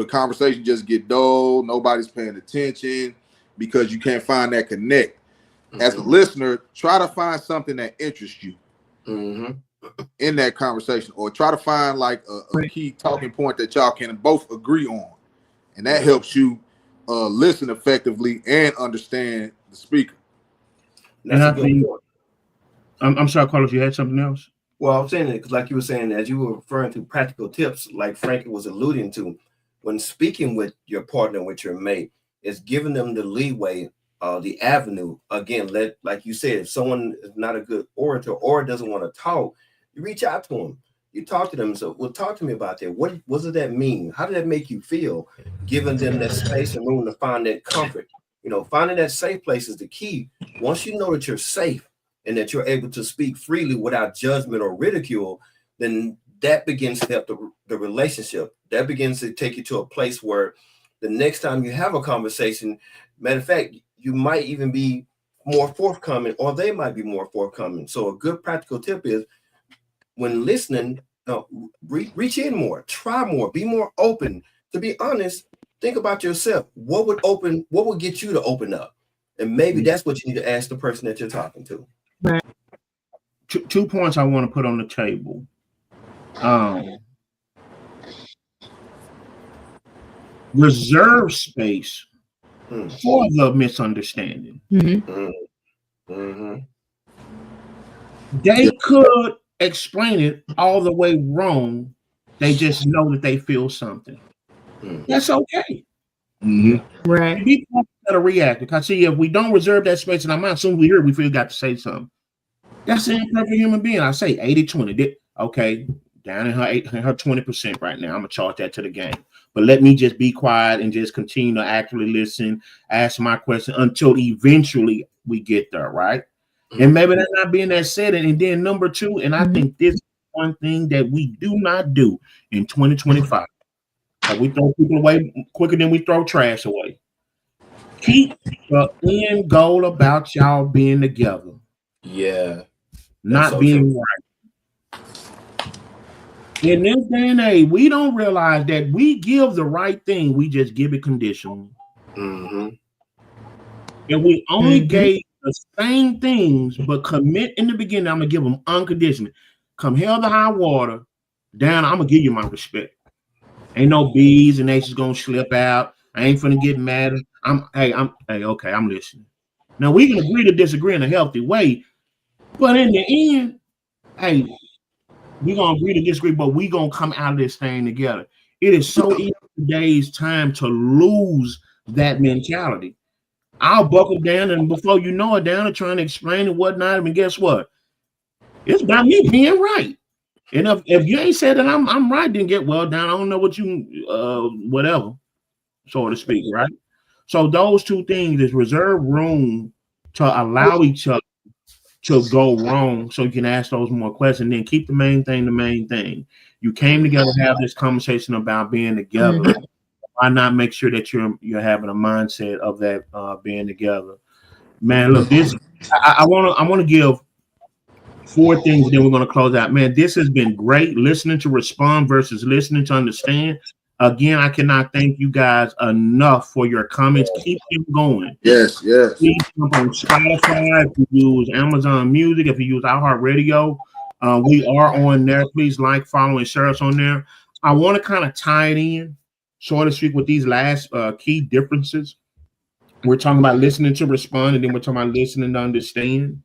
conversation just get dull, nobody's paying attention because you can't find that connect. As a listener, try to find something that interests you in that conversation, or try to find like a key talking point that y'all can both agree on, and that helps you listen effectively and understand the speaker. And I think, I'm sorry, Carlos, you had something else? Well, I'm saying it because, like you were saying, as you were referring to practical tips, like Frankie was alluding to, when speaking with your partner, with your mate, is giving them the leeway, the avenue. Again, like you said, if someone is not a good orator or doesn't want to talk, you reach out to them. You talk to them. So, well, talk to me about that. What does that mean? How did that make you feel? Giving them that space and room to find that comfort. You know, finding that safe place is the key. Once you know that you're safe and that you're able to speak freely without judgment or ridicule, then that begins to help the relationship. That begins to take you to a place where the next time you have a conversation, matter of fact, you might even be more forthcoming, or they might be more forthcoming. So a good practical tip is, when listening, reach in more, try more, be more open. To be honest, think about yourself. What would get you to open up? And maybe that's what you need to ask the person that you're talking to. Right. 2 points I want to put on the table. Reserve space for the misunderstanding. They could explain it all the way wrong. They just know that they feel something. That's okay. Right. People gotta react. Because see, if we don't reserve that space in our mind, soon we hear it, we feel got to say something. That's an imperfect human being. I say 80-20. Okay, down in her 20% right now. I'm gonna charge that to the game. But let me just be quiet and just continue to actively listen, ask my question until eventually we get there, right? And maybe that's not being that setting. And then number 2, and I think this is one thing that we do not do in 2025. We throw people away quicker than we throw trash away. Keep the end goal about y'all being together. Yeah. Not so being true. Right. In this day and age, we don't realize that we give the right thing, we just give it conditionally. And we only gave the same things, but commit in the beginning, I'm gonna give them unconditionally. Come hell to high water, down, I'm gonna give you my respect. Ain't no B's and H's gonna slip out. I ain't finna get mad. Okay, I'm listening. Now we can agree to disagree in a healthy way, but in the end, hey, we're gonna agree to disagree, but we gonna come out of this thing together. It is so easy today's time to lose that mentality. I'll buckle down, and before you know it, down and trying to explain and whatnot. And guess what? It's about me being right. And if you ain't said that I'm right, then get well down. I don't know what you whatever, so to speak, right? So those 2 things is reserve room to allow each other to go wrong, so you can ask those more questions. Then keep the main thing. You came together to have this conversation about being together. Mm-hmm. Why not make sure that you're having a mindset of that being together? Man, look, this I want to give 4 things, and then we're going to close out. Man, this has been great. Listening to respond versus listening to understand. Again, I cannot thank you guys enough for your comments. Keep them going. Yes. Please jump on Spotify, if you use Amazon Music, if you use iHeartRadio. We are on there. Please like, follow, and share us on there. I want to kind of tie it in, so to speak, with these last key differences. We're talking about listening to respond, and then we're talking about listening to understand.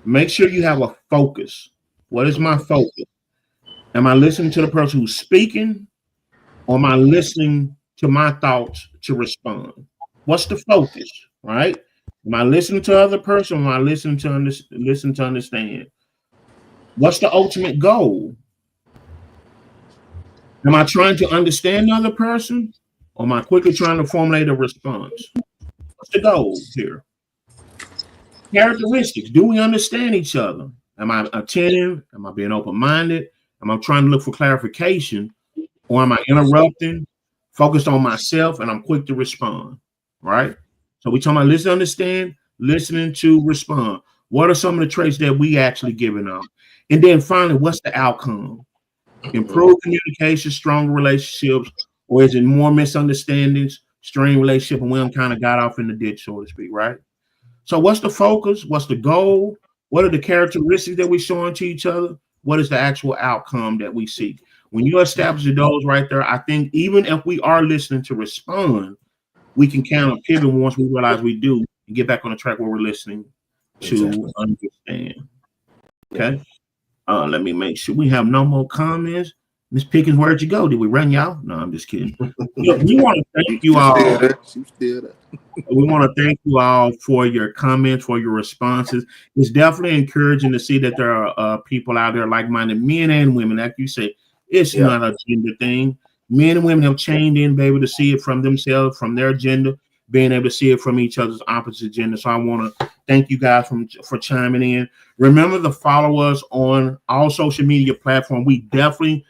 Make sure you have a focus. What is my focus? Am I listening to the person who's speaking, or am I listening to my thoughts to respond? What's the focus, right? Am I listening to the other person, or am I listening to understand? What's the ultimate goal? Am I trying to understand the other person, or am I quickly trying to formulate a response? What's the goal here? Characteristics. Do we understand each other? Am I attentive? Am I being open-minded? Am I trying to look for clarification? Or am I interrupting, focused on myself, and I'm quick to respond? Right? So we're talking about listening to understand, listening to respond. What are some of the traits that we actually giving up? And then finally, what's the outcome? Improved communication, stronger relationships, or is it more misunderstandings, strained relationship, and we kind of got off in the ditch, so to speak, right? So what's the focus? What's the goal? What are the characteristics that we're showing to each other? What is the actual outcome that we seek? When you establish those right there, I think even if we are listening to respond, we can kind of pivot once we realize we do and get back on the track where we're listening to understand. Okay. Let me make sure we have no more comments. Miss Pickens, where'd you go? Did we run y'all? No, I'm just kidding. Look, we want to thank you all. We want to thank you all for your comments, for your responses. It's definitely encouraging to see that there are people out there like-minded, men and women. Like you say, it's not a gender thing. Men and women have chained in, baby, to see it from themselves, from their gender, being able to see it from each other's opposite gender. So I want to thank you guys for chiming in. Remember to follow us on all social media platforms. We definitely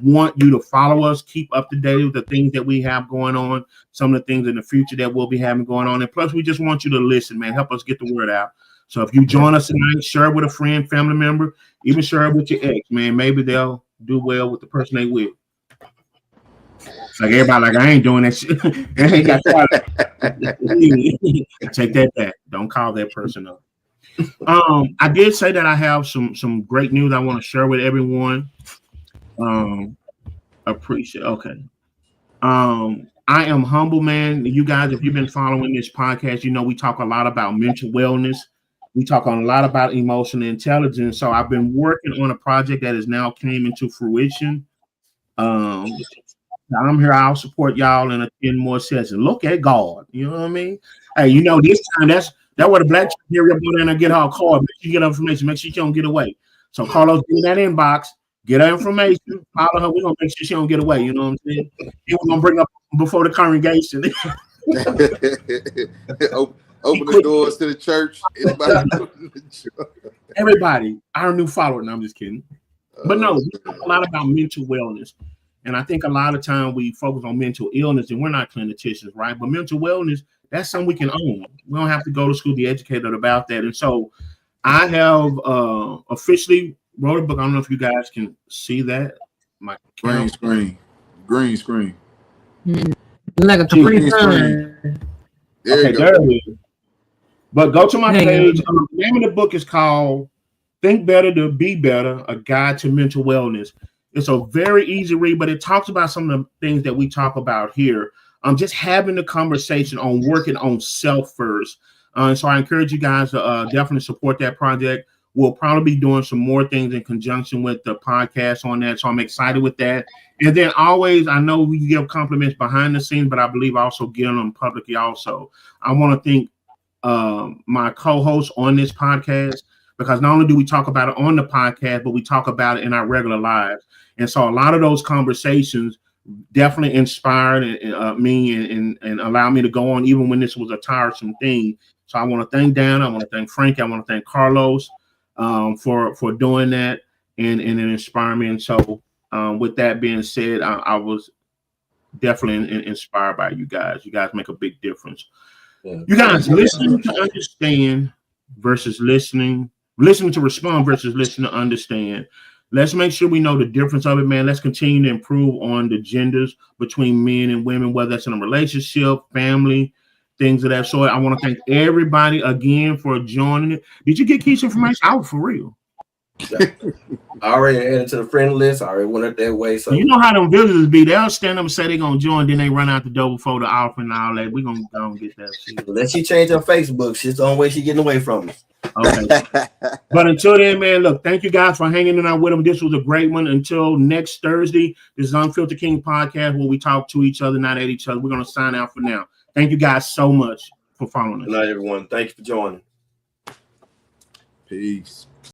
want you to follow us, keep up to date with the things that we have going on, some of the things in the future that we'll be having going on. And plus, we just want you to listen, man. Help us get the word out. So if you join us tonight, share it with a friend, family member, even share it with your ex, man. Maybe they'll do well with the person they with. It's like everybody like, I ain't doing that shit. Take that back. Don't call that person up. I did say that I have some great news I want to share with everyone. Appreciate. Okay. I am humble, man. You guys, if you've been following this podcast, you know we talk a lot about mental wellness. We talk a lot about emotional intelligence. So I've been working on a project that has now came into fruition. I'm here. I'll support y'all in 10 more sessions. Look at God. You know what I mean? Hey, you know, this time that's what the black chick here go down and get her card. Make sure you get her information. Make sure she don't get away. So Carlos, get in that inbox, get her information, follow her. We're gonna make sure she don't get away. You know what I'm saying? And we're gonna bring up before the congregation. Open the doors to the church. Everybody, our new follower. No, I'm just kidding. But no, we talk a lot about mental wellness. And I think a lot of time we focus on mental illness, and we're not clinicians, right? But mental wellness, that's something we can own. We don't have to go to school to be educated about that. And so I have officially wrote a book. I don't know if you guys can see that. My green screen. Like a Capri Sun. Okay, there it is. But go to my page. The name of the book is called Think Better to Be Better, A Guide to Mental Wellness. It's a very easy read, but it talks about some of the things that we talk about here. Just having the conversation on working on self first. So I encourage you guys to definitely support that project. We'll probably be doing some more things in conjunction with the podcast on that. So I'm excited with that. And then always, I know we give compliments behind the scenes, but I believe also giving them publicly also. I want to thank my co-hosts on this podcast, because not only do we talk about it on the podcast, but we talk about it in our regular lives. And so a lot of those conversations definitely inspired me and allowed me to go on, even when this was a tiresome thing. So I want to thank Dan. I want to thank Frank. I want to thank Carlos for doing that and inspiring me. And so With that being said, I was definitely inspired by you guys. You guys make a big difference. Yeah. You guys listening to understand versus listening to respond versus listening to understand. Let's make sure we know the difference of it, man. Let's continue to improve on the genders between men and women, whether that's in a relationship, family, things of that sort. I want to thank everybody again for joining it. Did you get Keisha information? Out for real. Yeah. I already added to the friend list. I already went up that way. So you know how them visitors be. They'll stand up and say they're gonna join, then they run out the door before the offer and all that. We're gonna go and get that shit. Let she change her Facebook. She's the only way she's getting away from us. Okay. But until then, man, look, thank you guys for hanging in out with them. This was a great one. Until next Thursday, this is Unfiltered King podcast where we talk to each other, not at each other. We're gonna sign out for now. Thank you guys so much for following us. Good night, everyone. Thank you for joining. Peace.